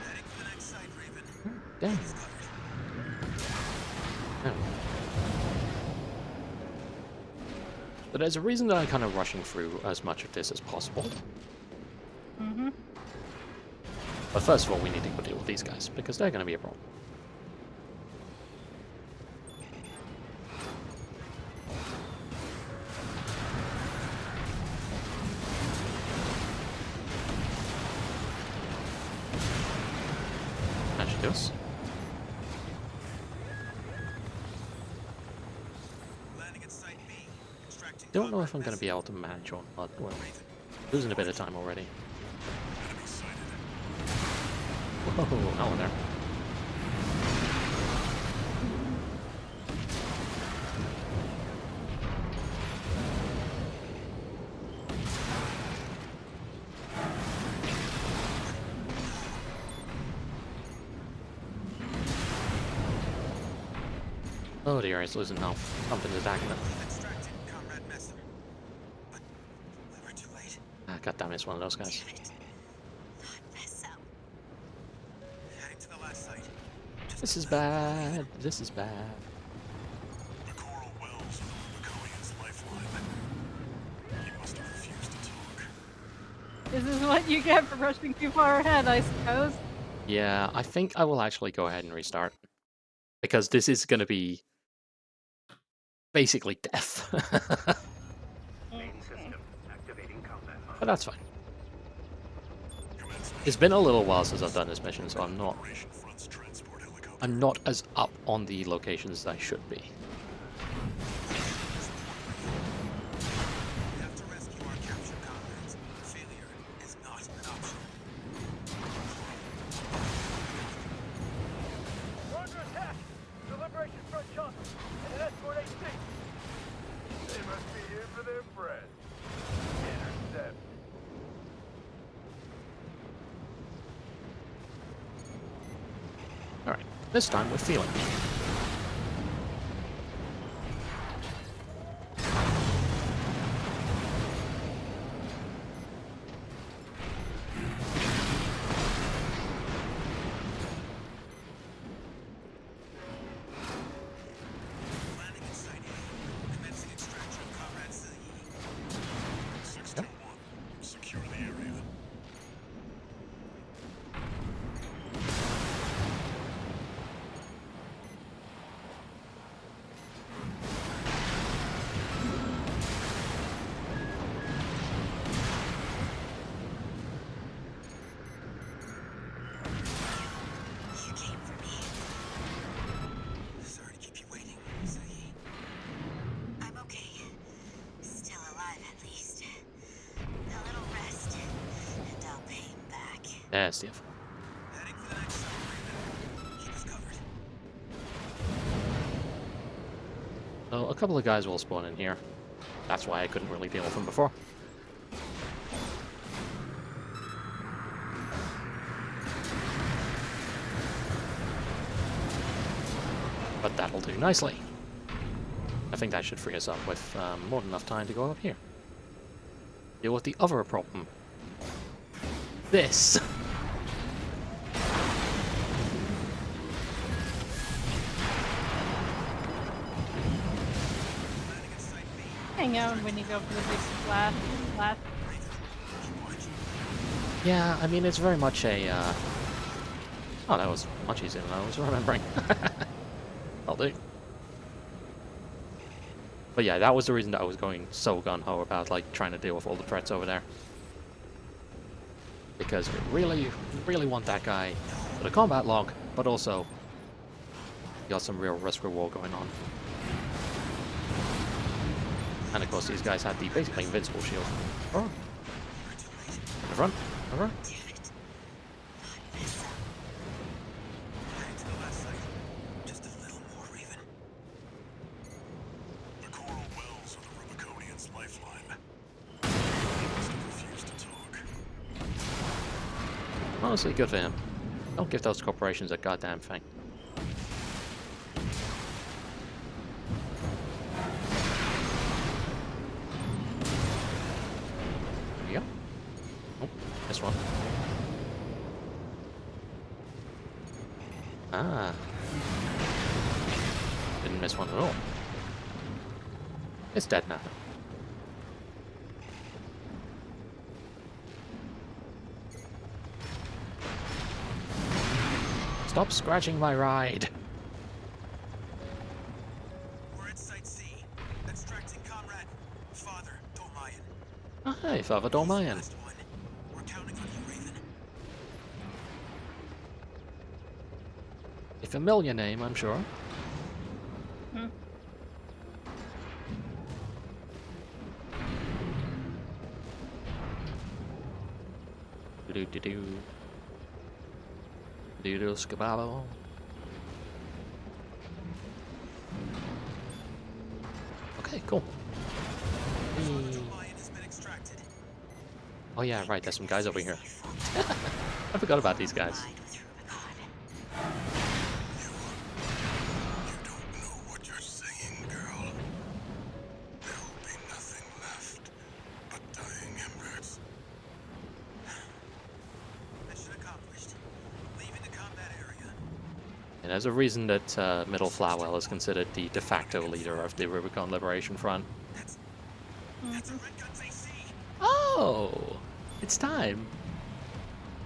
Heading for the next site, Raven. Damn. He's covered. Oh. But there's a reason that I'm kind of rushing through as much of this as possible. Mm-hmm. But first of all, we need to go deal with these guys, because they're going to be a problem. That should do us. Landing at site B. Extracting Don't know if I'm comrade going to be able to manage or not. Well, losing a bit of time already. Enemy sighted. Whoa, hello there. Oh dear, he's losing health. Something's attacking him. Extracted comrade Messer. But we were too late. Ah, goddammit, it's one of those guys. Damn it. Not mess up. Heading to the last site. Just This is bad. This is bad. The coral wells are the Rubiconian's lifeline. He must have refused to talk. This is what you get for rushing too far ahead, I suppose. Yeah, I think I will actually go ahead and restart. Because this is going to be basically death. Main system activating combat mode. But that's fine. Commence mission. It's been a little while since I've done this mission, so I'm not Liberation Front's transport helicopter. I'm not as up on the locations as I should be. We have to rescue our captured comrades. Failure is not an option. This time with feeling. Landing in Site A. Commencing extraction of Comrade Silly. 621. Secure the area. You came for me. Sorry to keep you waiting, Silly. I'm okay. Still alive, at least. A little rest, and I'll pay him back. Yeah, Steve. Heading for the next zone, Raven. Keep us covered. So a couple of guys will spawn in here. That's why I couldn't really deal with them before. But that'll do nicely. I think that should free us up with more than enough time to go up here. Deal with the other problem. This! Landing in Site B. Hang out when you go for the big splash. Raven, keep watching. Yeah, I mean, it's very much a... Oh, that was much easier than I was remembering. I'll do. But yeah, that was the reason that I was going so gun-ho about, like, trying to deal with all the threats over there. Because we really want that guy for the combat log, but also you got some real risk-reward going on. And of course, these guys had the basically invincible shield. Oh, We're too late. in the front, in the front. Damn it. Not this. Heading to the last site. Just a little more, Raven. The coral wells are the Rubiconian's lifeline. He must have refused to talk. Honestly, good for him. Don't give those corporations a goddamn thing. There you go. Oh, this one. Ah. Didn't miss one at all. It's dead now. Stop scratching my ride. We're at Site C. Extracting Comrade. Father, Dolmayan. Oh, hey, Father Dolmayan. Last one. We're counting on you, Raven. A familiar name, I'm sure. Hmm. Do-do-do-do. Do-do skababo. Okay, cool. Father Whee. Dolmayan has been extracted. Oh yeah, right, there's some guys over here. I forgot about these guys. Allied with Rubicon. You don't know what you're saying, girl. There'll be nothing left but dying embers. Mission accomplished. Leaving the combat area. And there's a reason that Middle Flowell is considered the de facto leader of the Rubicon Liberation Front. That's a Red Guns AC. Oh! It's time!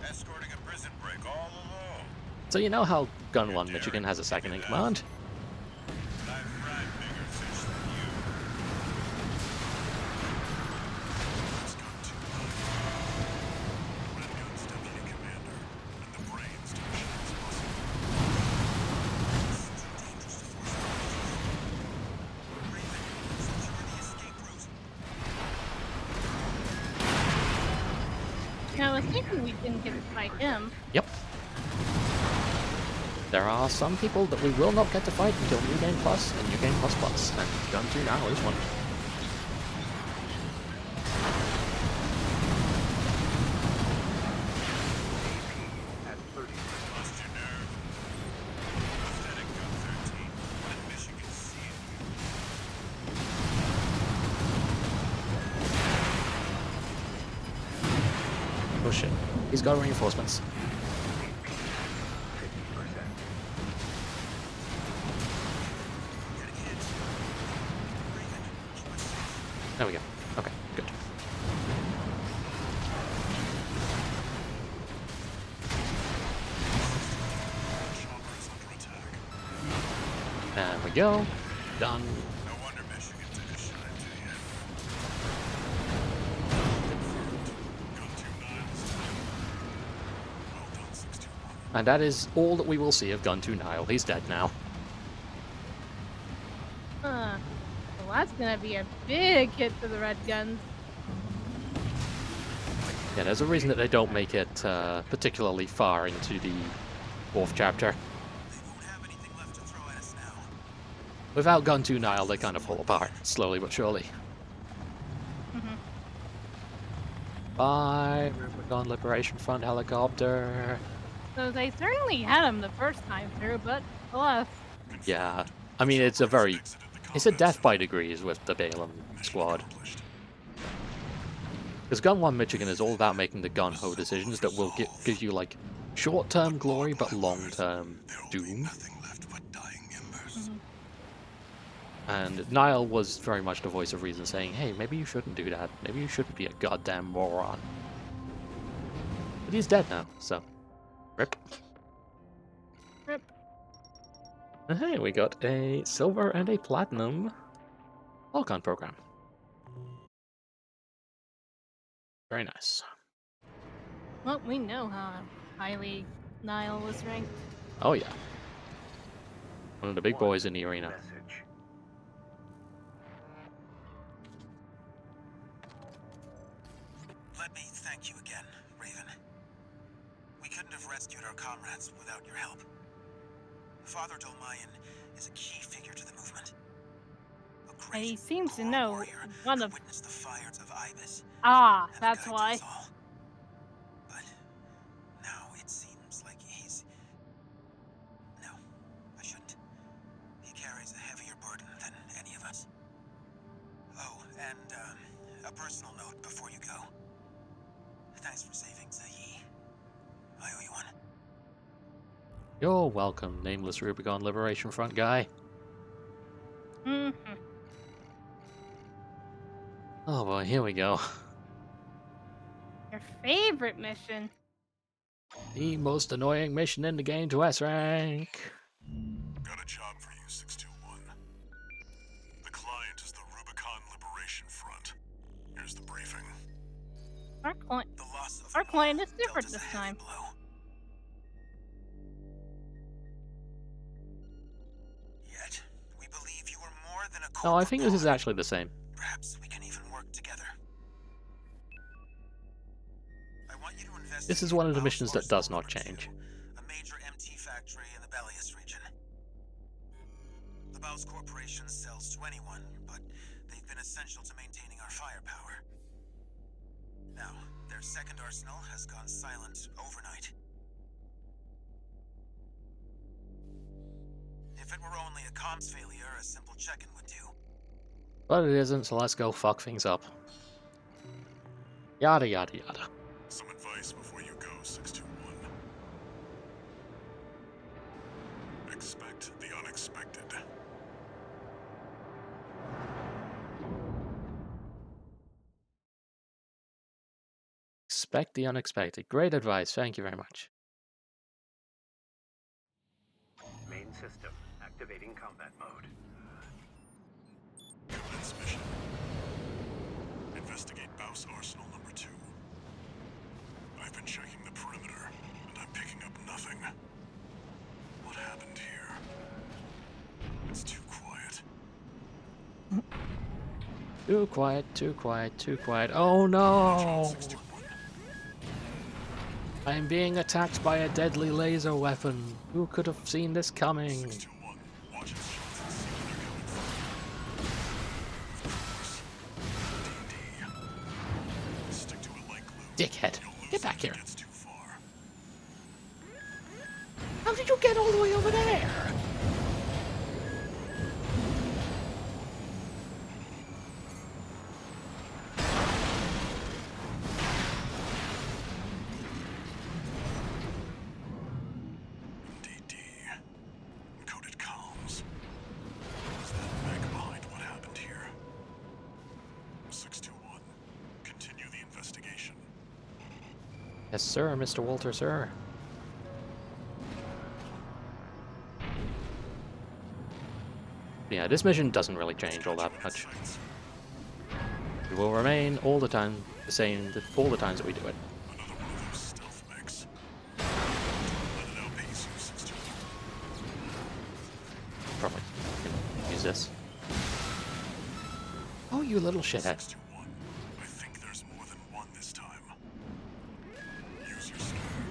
Escorting a prison break all alone. So you know how Gun 1 Michigan has a second in command? I've fried bigger fish than you. It's gone too high. Red Gun's deputy commander, and the brains to Michelle's muscle. It's too dangerous to force our way. Raven, secure the escape route. Now, I was thinking we didn't get to fight him. Yep. There are some people that we will not get to fight until New Game Plus and New Game Plus Plus, and Gun 2 now is one. At 30. Lost your nerve. Oh shit. He's got reinforcements. 50%. There we go. Okay, good. Chopper is under attack. There we go. Done. No wonder Michigan took a shine to you. Confirmed. Gun 2 Niles down. Well done, 621. And that is all that we will see of Gun 2 Nile. He's dead now. Huh. Well, that's gonna be a big hit for the red guns. Yeah, there's a reason that they don't make it particularly far into the 4th chapter. They won't have anything left to throw at us now. Without Gun 2 Nile, they kind of fall apart, slowly but surely. Mhm. Bye, Rubicon Liberation Front helicopter. So they certainly had him the first time through, but alas. Yeah, I mean, it's a very... It's a death by degrees with the Balaam squad. Because Gun 1 Michigan is all about making the gun-ho decisions that will give you, like, short-term glory, but long-term doom. Nothing left but dying embers. Mhm. And Niall was very much the voice of reason, saying, hey, maybe you shouldn't do that. Maybe you shouldn't be a goddamn moron. But he's dead now, so... Rip. Rip. And hey, we got a silver and a platinum Falcon program. Very nice. Well, we know how highly Nile was ranked. Oh yeah. One of the big boys in the arena. Message. Let me thank you again, Raven. We couldn't have rescued our comrades without your help. Father Dolmayan is a key figure to the movement. A great And he seems to core know warrior one who of... witnessed the fires of Ibis Ah, and that's guided why. us all. But now it seems like he's... No, I shouldn't. He carries a heavier burden than any of us. Oh, and a personal note before you go. Thanks for saving Zayi. I owe you one. You're welcome, nameless Rubicon Liberation Front guy. Mhm. Oh boy, here we go. Your favorite mission. The most annoying mission in the game to S rank. Got a job for you, 621. The client is the Rubicon Liberation Front. Here's the briefing. Our client, The loss of our client is dealt different us a this heavy time. blow. Yet, we believe you are more than a No, I think this is corporate actually the same. pawn. Perhaps we can even work together. I want you to investigate This is one of the Baus missions that does Arsenal not No. change. 2, a major MT factory in the Bellius region. The Baus Corporation sells to anyone, but they've been essential to maintaining our firepower. Now, their second arsenal has gone silent overnight. If it were only a comms failure, a simple check-in would do. But it isn't, so let's go fuck things up. Yada yada yada. Some advice before you go, 621. Expect the unexpected. Expect the unexpected. Great advice, thank you very much. Main system activating combat mode. Commence mission. Investigate Baus Arsenal No. 2. I've been checking the perimeter, and I'm picking up nothing. What happened here? It's too quiet. Too quiet, too quiet, too quiet. Oh no! 621. I am being attacked by a deadly laser weapon. Who could have seen this coming? 621. Watch his shots and see where they're coming from. Of course. D&D. Stick to it like glue. Dickhead. You'll lose Get back if here. it gets too far. How did you get all the way over there? Yes, sir, Mr. Walter, sir. Yeah, this mission doesn't really change all that much. It will remain all the time the same all the times that we do it. Another one of those stealth mechs. Let it outpace you, 621. Probably can use this. Oh, you little shithead. 621. I think there's more than one this time. Use your scanner.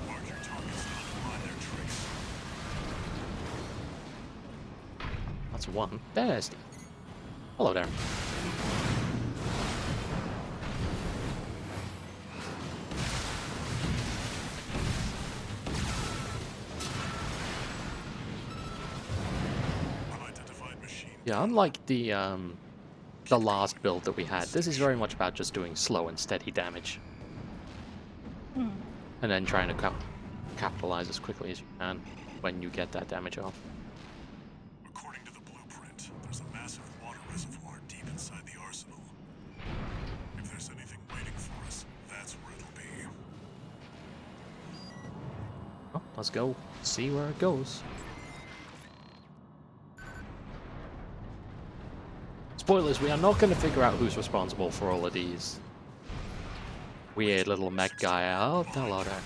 Mark your targets and undermine their trace. That's one. There's Steve. Hello there. Unidentified machine. Yeah, unlike the last build that we had, this is very much about just doing slow and steady damage. Hmm. And then trying to capitalize as quickly as you can when you get that damage off. According to the blueprint, there's a massive water reservoir deep inside the arsenal. If there's anything waiting for us, that's where it'll be. Well, let's go see where it goes. Spoilers, we are not going to figure out who's responsible for all of these weird little mech guy. Oh, hello there.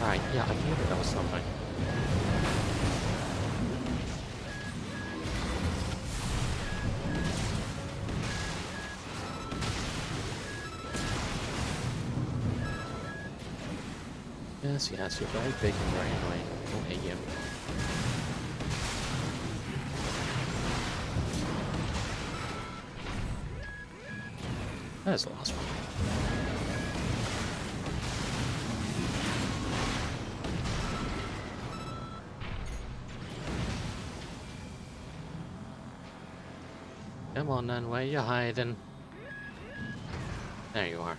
Alright, yeah, I knew that there was something. Yes, yes, you're very big and very annoying. I hate you. There's the last one. Come on then, where you hiding? There you are.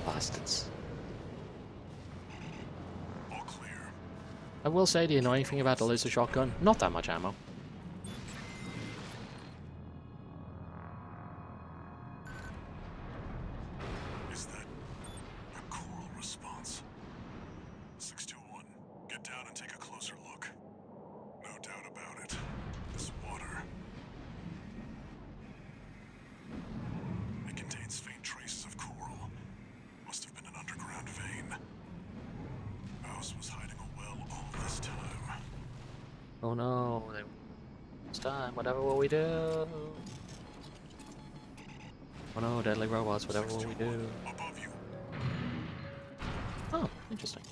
Bastards. All clear. I will say the annoying thing about the laser shotgun, not that much ammo. Is that a coral response? 621, get down and take a closer look. No doubt about it. This water. It contains faint traces of coral. Must have been an underground vein. Mouse was hiding a well all this time. Oh no, it's time, whatever will we do? Oh no, deadly robots, whatever will we do? Above you. Oh, interesting.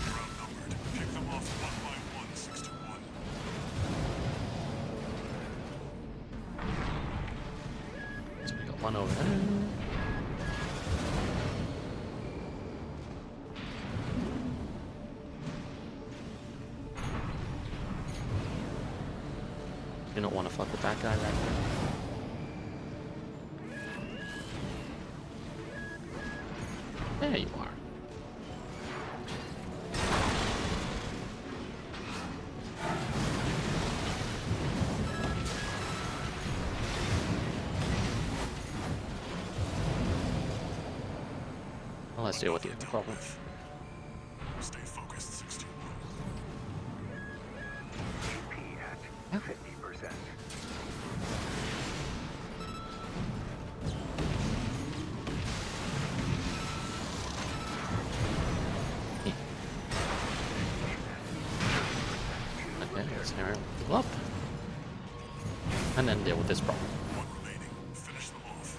You're outnumbered. Pick them off one by one, 621. So we got one over there. Do not want to fuck with that guy right there. There you are. Well, let's deal with you, no problem. Stay focused, 621. Yeah. 50%. Okay, let's narrow people up. And then deal with this problem. One remaining. Finish them off.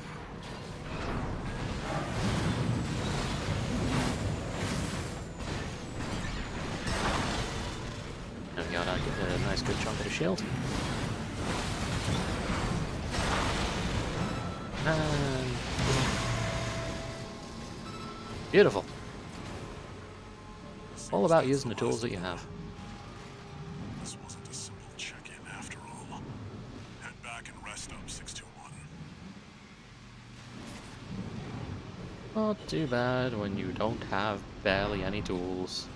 And we got a nice good chunk of the shield. And beautiful. All about using the tools that you have. This wasn't a simple check-in after all. Head back back and rest up, 621. Not too bad when you don't have barely any tools.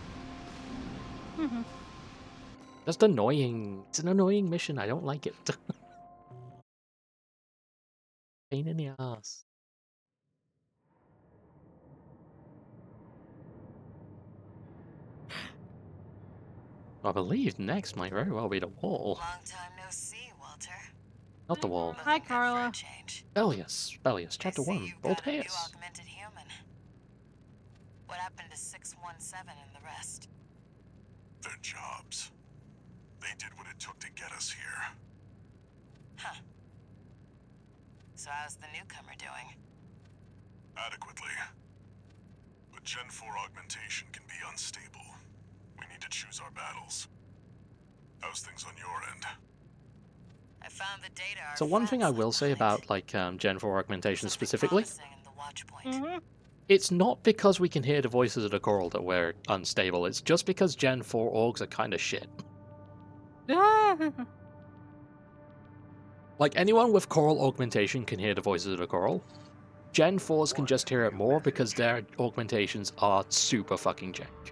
Mm-hmm. Just annoying. It's an annoying mission. I don't like it. Pain in the ass. I believe next might very well be the wall. Long time no see, Walter. Not the wall. Hi, Looking good for a Carla. change. Bellius. Bellius, I chapter see 1. you've got a new Voltaeus. augmented human. What happened to 617 and the rest? Their jobs. They did what it took to get us here. Huh. So how's the newcomer doing? Adequately. But Gen 4 augmentation can be unstable. We need to choose our battles. How's things on your end? I found the data our So one thing I friends will left say behind. about like Gen 4 augmentation Something specifically, promising in the watch point. Mm-hmm. it's not because we can hear the voices of the choral that we're unstable. It's just because Gen 4 orgs are kind of shit. Like anyone with choral augmentation can hear the voices of the choral. Gen 4s can just hear it more because their augmentations are super fucking jank.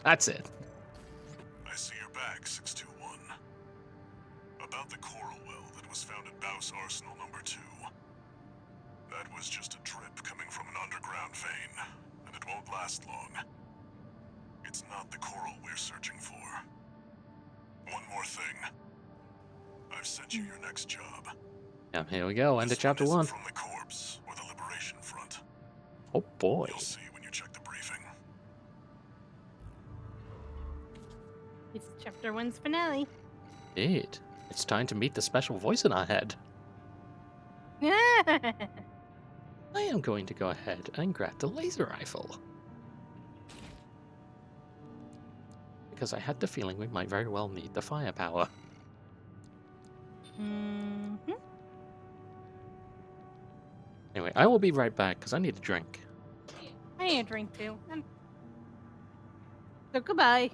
That's it. I see you're back, 621. About the coral well that was found at Baus Arsenal number 2. That was just a drip coming from an underground vein, and it won't last long. It's not the coral we're searching for. One more thing. I've sent you your next job. Yeah, here we go. End of This chapter one 1. isn't from the corpse or the Liberation Front. Oh boy. You'll see when you check the briefing. It's chapter 1's finale. Indeed. It's time to meet the special voice in our head. Yeah. I am going to go ahead and grab the laser rifle. Because I had the feeling we might very well need the firepower. Mm-hmm. Anyway, I will be right back because I need a drink. I need a drink too. So goodbye.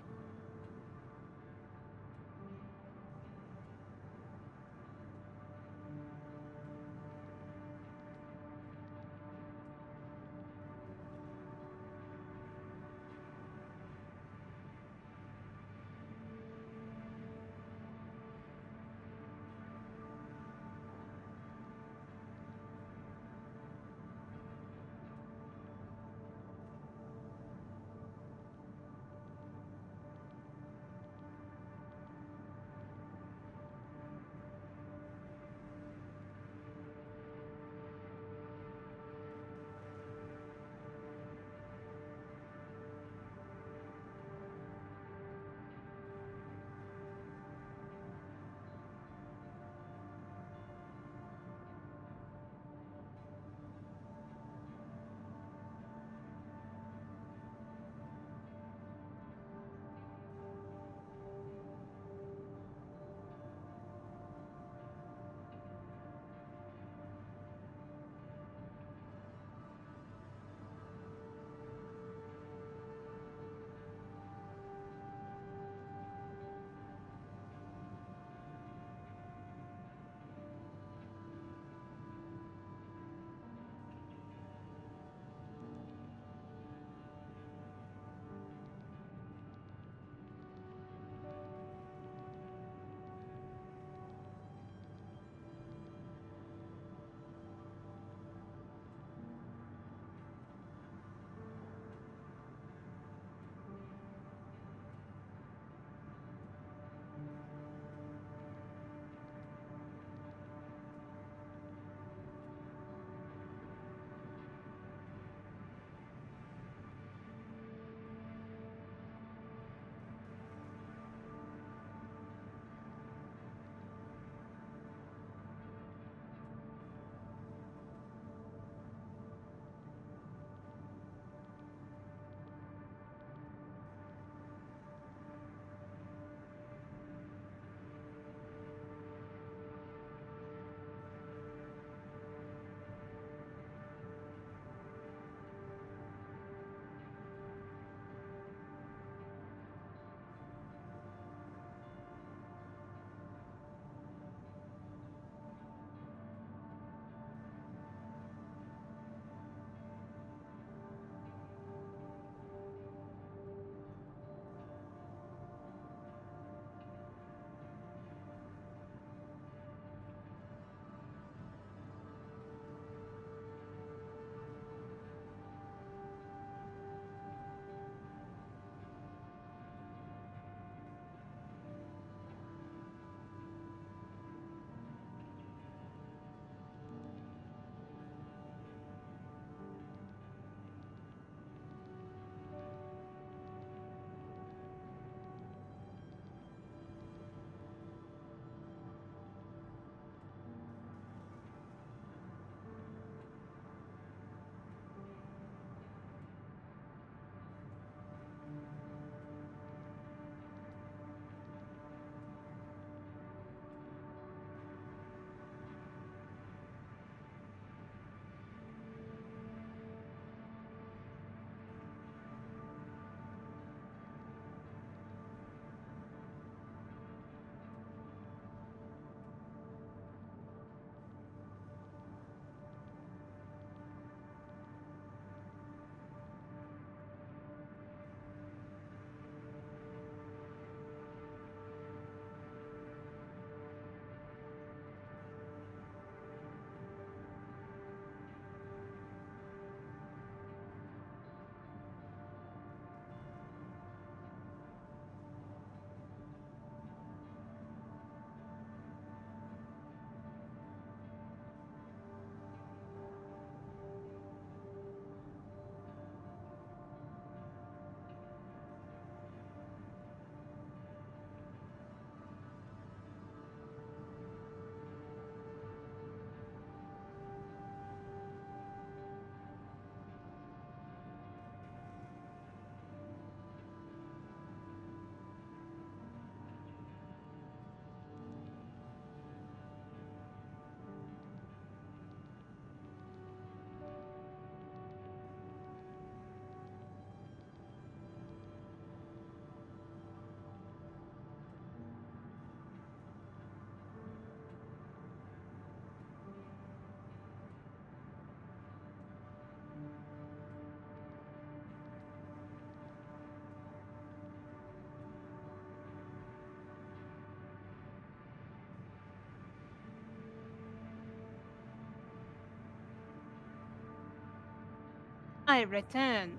I return.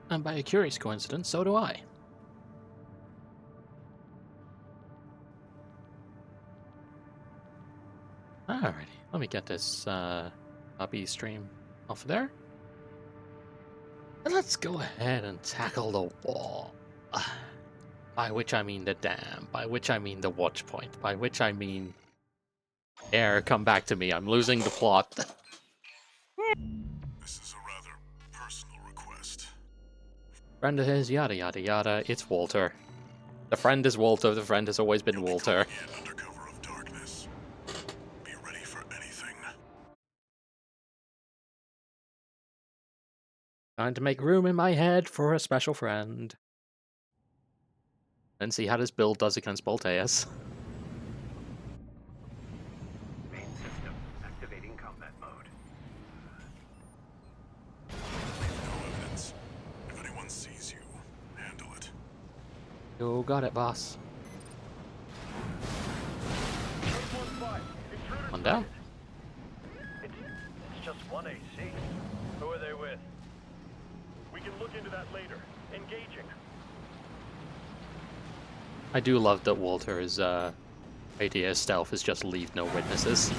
And by a curious coincidence, so do I. Alrighty, let me get this puppy stream off of there. And let's go ahead and tackle the wall. By which I mean the dam, by which I mean the watch point, by which I mean... Air, come back to me, I'm losing the plot. This is a rather personal request. Friend of his, yada yada yada, it's Walter. The friend is Walter, the friend has always been Walter. Yet under cover of darkness. Be ready for anything. Trying to make room in my head for a special friend. And see how this build does against Bolteus. Main system activating combat mode. No evidence. If anyone sees you, handle it. You got it, boss. One down. It's just one AC. Who are they with? We can look into that later. Engaging. I do love that Walter's idea of stealth is just leave no witnesses.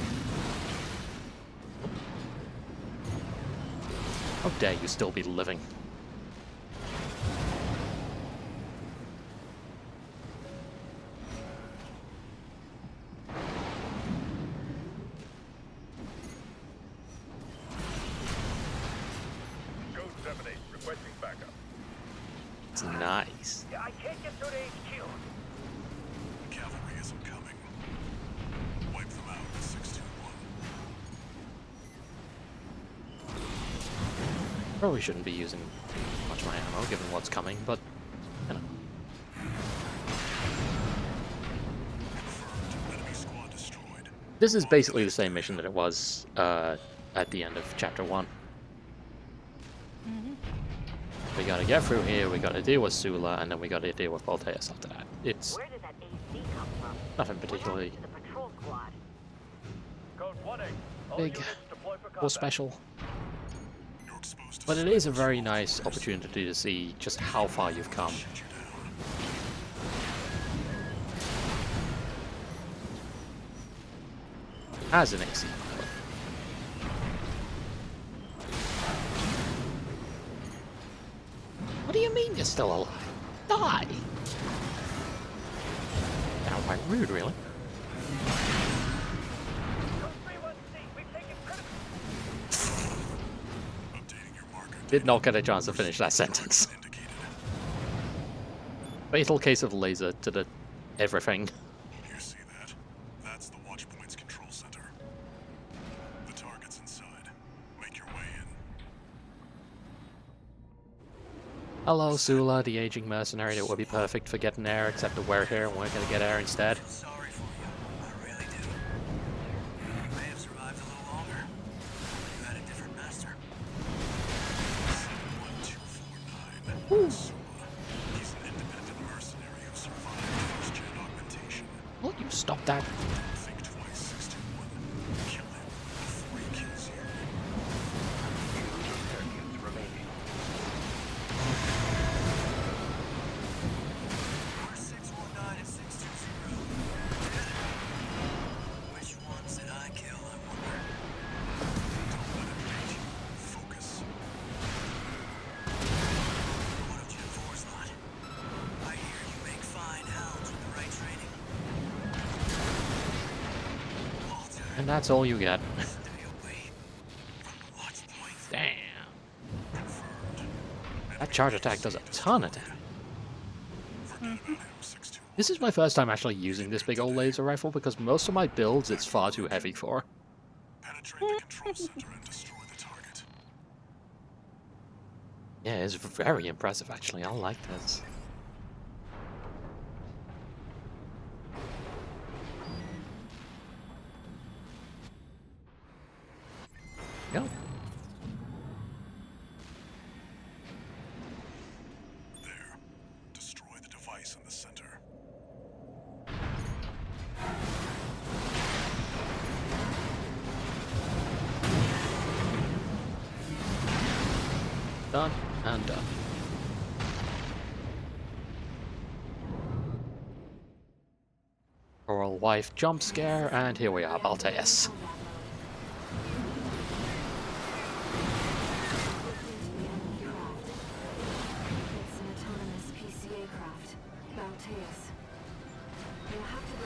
How dare you still be living? Code 7-8, requesting backup. It's nice. Yeah, I can't get through to HQ. The cavalry isn't coming. Wipe them out with 621. Probably shouldn't be using much of my ammo given what's coming, but you know. Confirmed. Enemy squad destroyed. This is basically the same mission that it was at the end of Chapter 1. We gotta get through here, we gotta deal with Sula, and then we gotta deal with Bolteus after that. It's Where did that AC come from? nothing particularly To the patrol squad. Code 1-8. All big units deploy for or combat. special, You're exposed to but it is a very nice opportunity to see just how far you've come. shut you down. As an AC pilot. What do you mean you're still alive? Die! Downright rude, really. Code 3-1C, we've taken critical. Updating your marker. Did not get a chance to finish that sentence. Indicated. Fatal case of laser to the everything. You see that? That's the watch point's control center. The target's inside. Make your way in. Hello, Sula, the aging mercenary that would be perfect for getting air, except that we're here and we're gonna get air instead. Sorry for you. I really do. You may have survived a little longer. You had a different master. 1249. Sula. He's an independent mercenary who survived first-gen augmentation. Will you stop that? Think twice, 621. Kill him before he kills you. Targets remaining. We're 619 and 620. Which ones did I kill, I wonder? Don't let him bait you. Focus. What of Gen 4's lot? I hear you make fine hounds with the right training. Walter, And that's all you get. stay away from the watch point. Damn. Confirmed. That charge attack does a ton of damage. Forget about him, 621. This is my first time actually using this big old laser rifle because most of my builds it's far too heavy for. Penetrate the control center and destroy the target. Yeah, it's very impressive actually. I like this. Go. There. Destroy the device in the center. and done. Oral wife jump scare, and here we are, Balteus.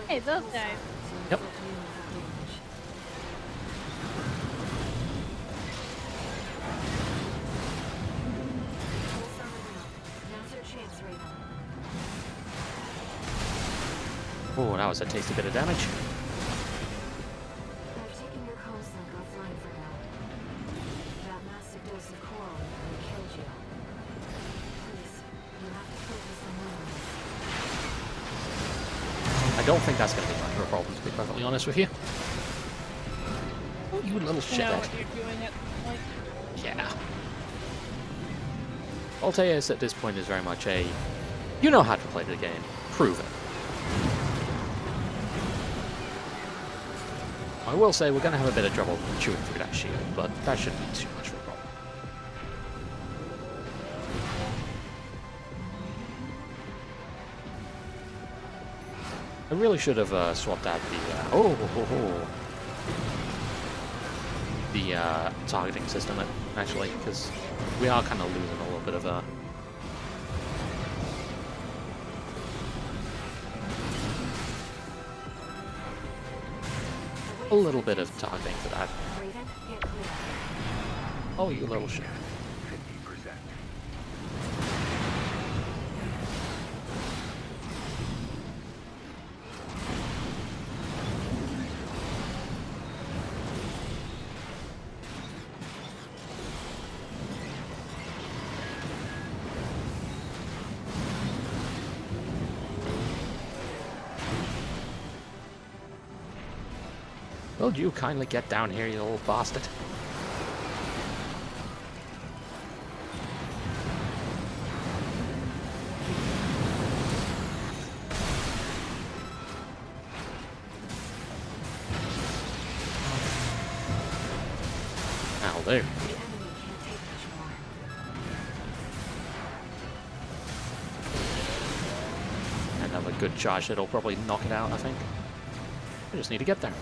Hey, those guys. Yep. Oh, that was a tasty bit of damage. I've taken your comm sync offline for now. That massive dose of coral nearly killed you. Please, you have to focus on moving. I don't think that's going to be much of a problem, to be perfectly honest with you. Oh, you little You know shithead. what you're doing at this point. Yeah. Balteus at this point is very much a, you know how to play the game, prove it. I will say we're going to have a bit of trouble chewing through that shield, but that shouldn't be too much of a problem. I really should have swapped out the targeting system, actually, because we are kind of losing a little bit of a little bit of targeting for that. Oh, you little shit. 50%. Will you kindly get down here, you little bastard? That'll do. The enemy can't take much more. Another good charge that'll probably knock it out, I think. I just need to get there.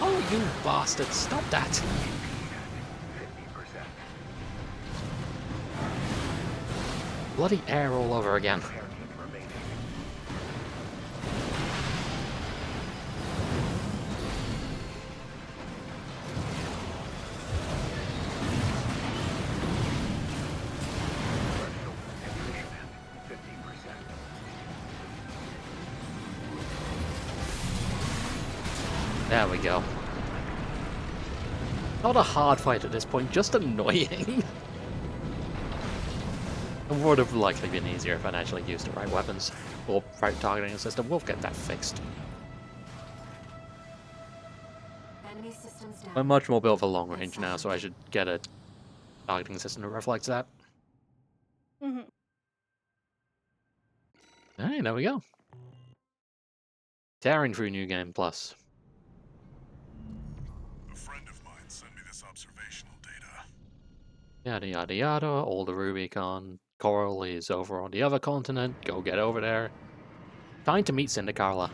Oh, you bastard, stop that! 50%. Bloody air all over again. Repair kit remaining. Threshold ammunition at 50%. There we go. Not a hard fight at this point, just annoying. It would have likely been easier if I'd actually used the right weapons or right targeting system. We'll get that fixed. Enemy systems down. I'm much more built for long range now, so I should get a targeting system that reflects that. Mm-hmm. Hey, there we go. Tearing through New Game Plus. A friend of mine sent me this observational data. Yada yada yada, all the Rubicon. Coral is over on the other continent. Go get over there. Time to meet Cindercarla.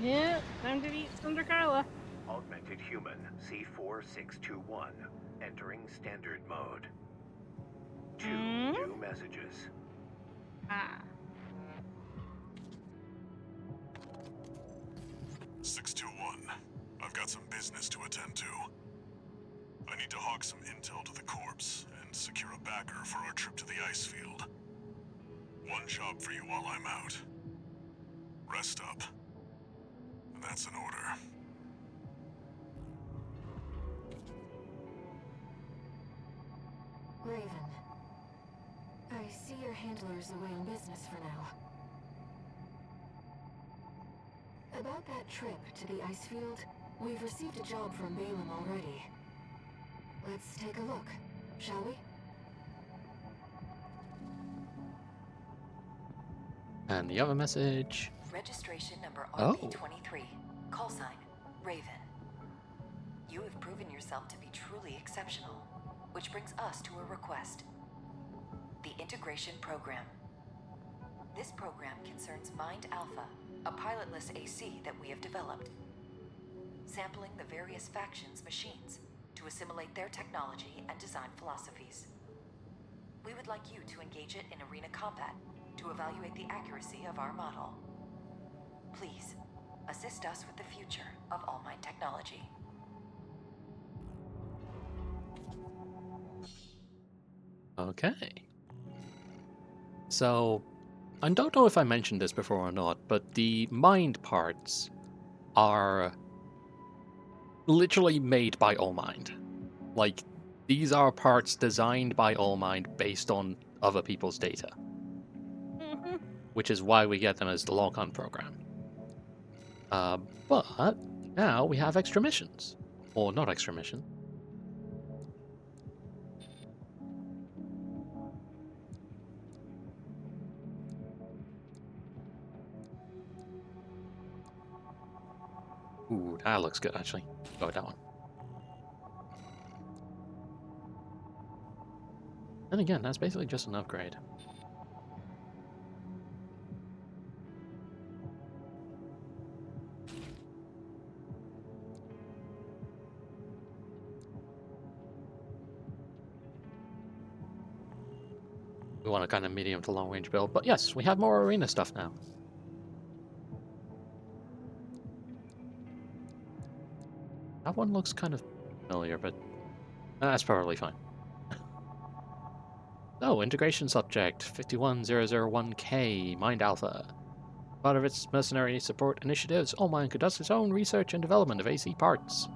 Yeah, time to eat Cindercarla. Augmented human C4621. Entering standard mode. Two new messages. Ah. 621. I've got some business to attend to. I need to hawk some intel to the corpse and secure a backer for our trip to the ice field. One job for you while I'm out. Rest up. That's an order. Raven. I see your handler's away on business for now. About that trip to the ice field, we've received a job from Balaam already. Let's take a look, shall we? And the other message. Registration number Oh. RP23. Call sign, Raven. You have proven yourself to be truly exceptional. Which brings us to a request. The Integration Program. This program concerns Mind Alpha, a pilotless AC that we have developed. Sampling the various factions' machines to assimilate their technology and design philosophies. We would like you to engage it in arena combat to evaluate the accuracy of our model. Please, assist us with the future of All Mind technology. Okay. So, I don't know if I mentioned this before or not, but the mind parts are literally made by All Mind. Like, these are parts designed by All Mind based on other people's data, Mhm. which is why we get them as the lock-on program. But now we have extra missions. Or not extra mission. Ooh, that looks good, actually. Go with that one. And again, that's basically just an upgrade. We want a kind of medium to long range build, but yes, we have more arena stuff now. That one looks kind of familiar, but that's probably fine. So, integration subject 51001K, Mind Alpha. Part of its mercenary support initiatives, All Mind conducts its own research and development of AC parts.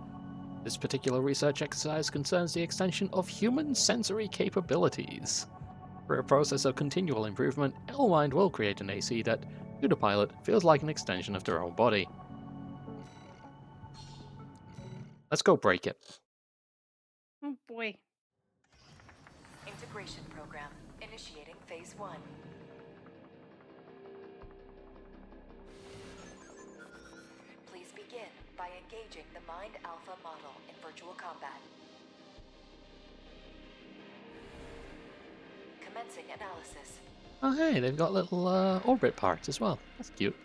This particular research exercise concerns the extension of human sensory capabilities. Through a process of continual improvement, All Mind will create an AC that, to the pilot, feels like an extension of their own body. Let's go break it. Oh boy. Integration Program. Initiating Phase 1. Please begin by engaging the Mind Alpha model in virtual combat. Commencing analysis. Oh hey, they've got little orbit parts as well. That's cute.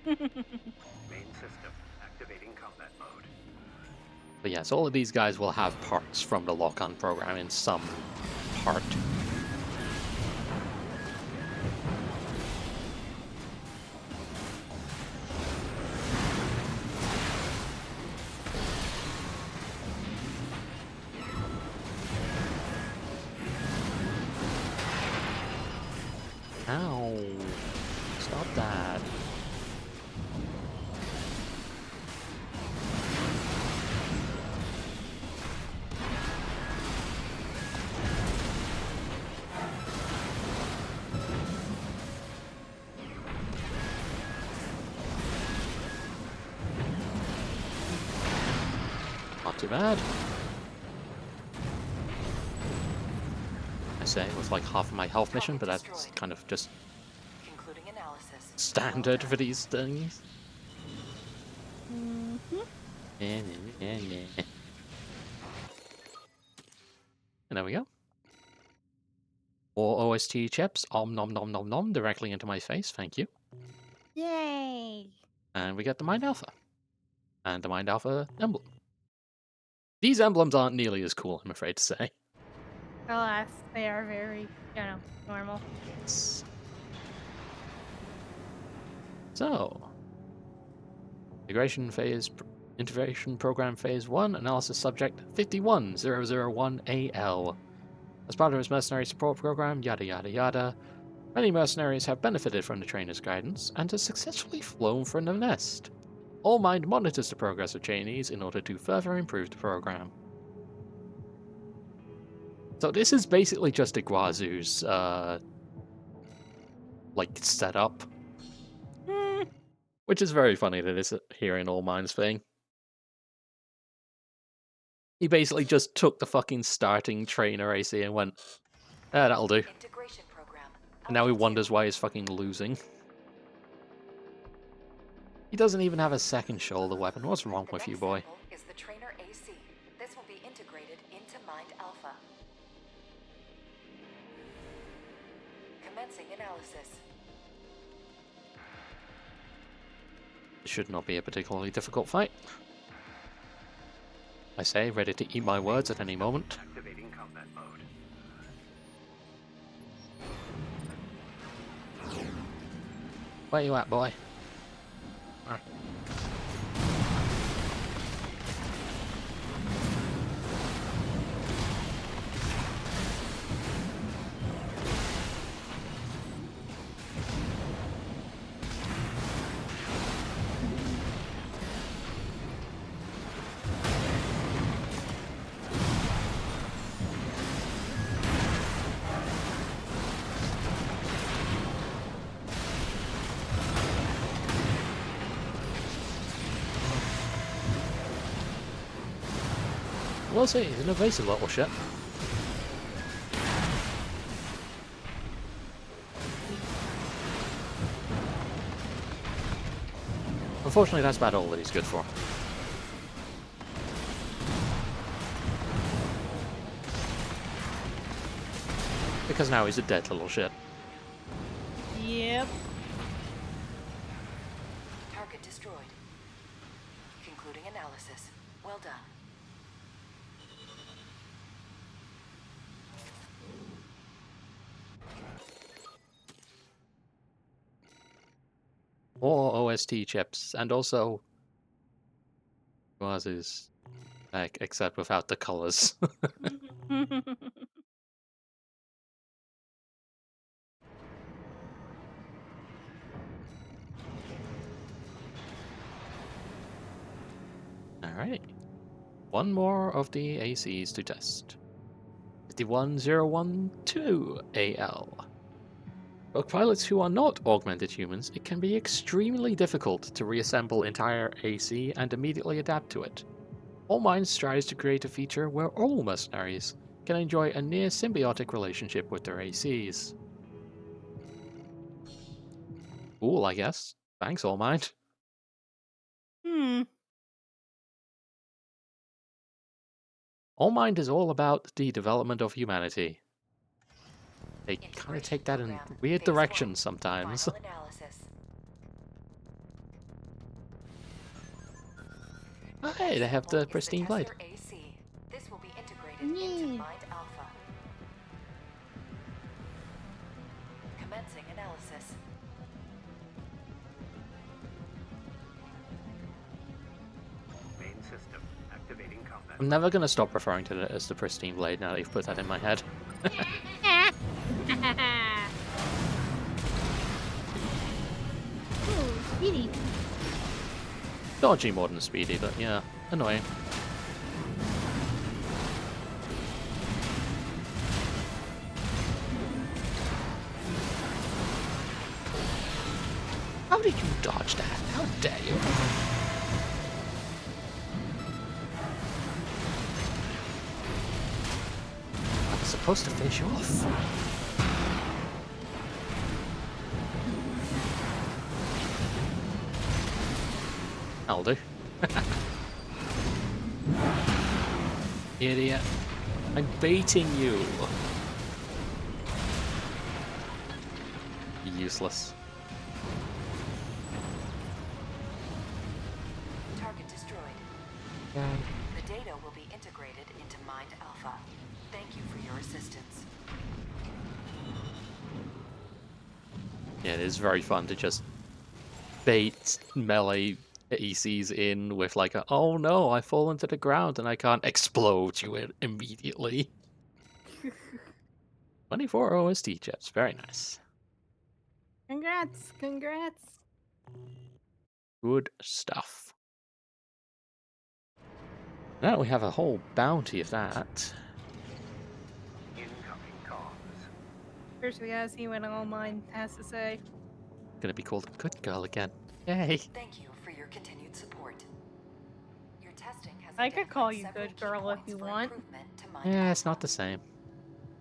Main system activating combat mode. But yes, all of these guys will have parts from the lock-on program in some part. Ow. Stop that. Not too bad. I say with like half of my health mission, but that's kind of just Concluding analysis. standard for these things. And there we go. More OST chips, om nom nom nom nom, directly into my face, thank you. Yay. And we get the Mind Alpha. And the Mind Alpha emblem. These emblems aren't nearly as cool, I'm afraid to say. Alas, they are very, normal. So, integration program phase 1, analysis subject 51001AL. As part of his mercenary support program, yada yada yada, many mercenaries have benefited from the trainer's guidance and have successfully flown from the nest. All Mind monitors the progress of trainees in order to further improve the program. So this is basically just Iguazu's, setup. Which is very funny that it's here in All Mind's thing. He basically just took the fucking starting trainer AC and went, that'll do. Integration Program. And now he Altitude. wonders why he's fucking losing. He doesn't even have a second shoulder weapon. What's wrong The with you, next boy? sample is the trainer AC. This will be integrated into Mind Alpha. analysis. It should not be a particularly difficult fight. I say, ready to eat my words at any moment. Activating combat mode. Where you at, boy? Ah. We'll see, he's an evasive little shit. Unfortunately, that's about all that he's good for. Because now he's a dead little shit. Yep. Target destroyed. Concluding analysis. Well done. More OST chips, and also Quasi's like, except without the colors. Alright. One more of the ACs to test. 51012AL. For pilots who are not augmented humans, it can be extremely difficult to reassemble entire AC and immediately adapt to it. All Minds strives to create a feature where all mercenaries can enjoy a near symbiotic relationship with their ACs. Cool, I guess. Thanks, All Mind. All Mind is all about the development of humanity. They kind of take that in weird directions sometimes. Final analysis. Oh, hey, they have the Is pristine blade. tester AC. This will be integrated into Neat. Mind Alpha. Commencing analysis. Main system activating combat. I'm never gonna stop referring to it as the pristine blade now that you've put that in my head. Ooh, speedy. Dodgy more than speedy, but yeah, annoying. How did you dodge that? How dare you? I was supposed to finish you off. I'll do. Idiot. I'm baiting you. Useless. Target destroyed. Yeah. The data will be integrated into Mind Alpha. Thank you for your assistance. Yeah, it is very fun to just bait melee ECs in with like a, oh no, I fall into the ground and I can't explode you immediately. 24 OST chips, very nice. Congrats, congrats. Good stuff. Now we have a whole bounty of that. Incoming comms. First we gotta see what All Mine has to say. Gonna be called a good girl again. Yay. Thank you for your continued support. Your testing has I could call identified you several good key girl if points you for want. improvement to Mind Yeah, it's Alpha. not the same.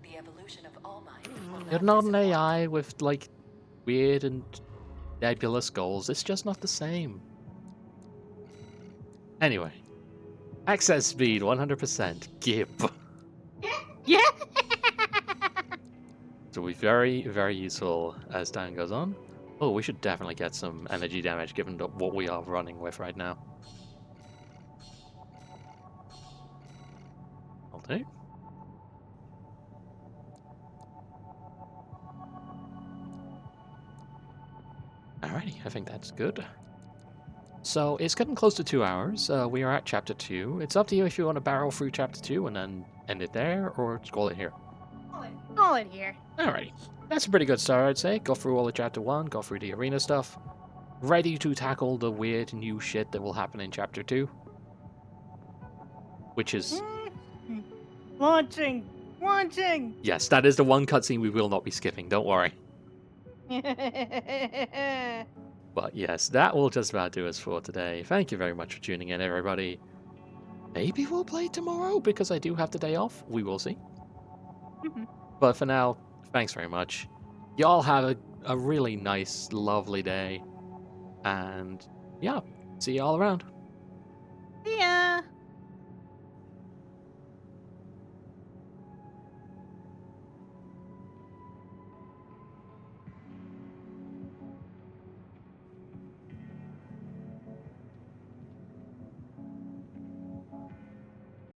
The evolution of All Mind will You're not an AI with like weird and nebulous goals. It's just not the same. Anyway, access speed 100%. Gib. Yeah. So we're very, very useful as time goes on. Oh, we should definitely get some energy damage given what we are running with right now. I'll do. Alrighty, I think that's good. So it's getting close to 2 hours. We are at chapter 2. It's up to you if you want to barrel through chapter 2 and then end it there, or just call it here. Call it here. Alrighty. That's a pretty good start, I'd say. Go through all of chapter 1, go through the arena stuff. Ready to tackle the weird new shit that will happen in chapter 2. Which is... Launching! Launching! Yes, that is the one cutscene we will not be skipping, don't worry. But yes, that will just about do us for today. Thank you very much for tuning in, everybody. Maybe we'll play tomorrow, because I do have the day off. We will see. But for now, thanks very much. Y'all have a really nice, lovely day. And yeah, see y'all around. See ya!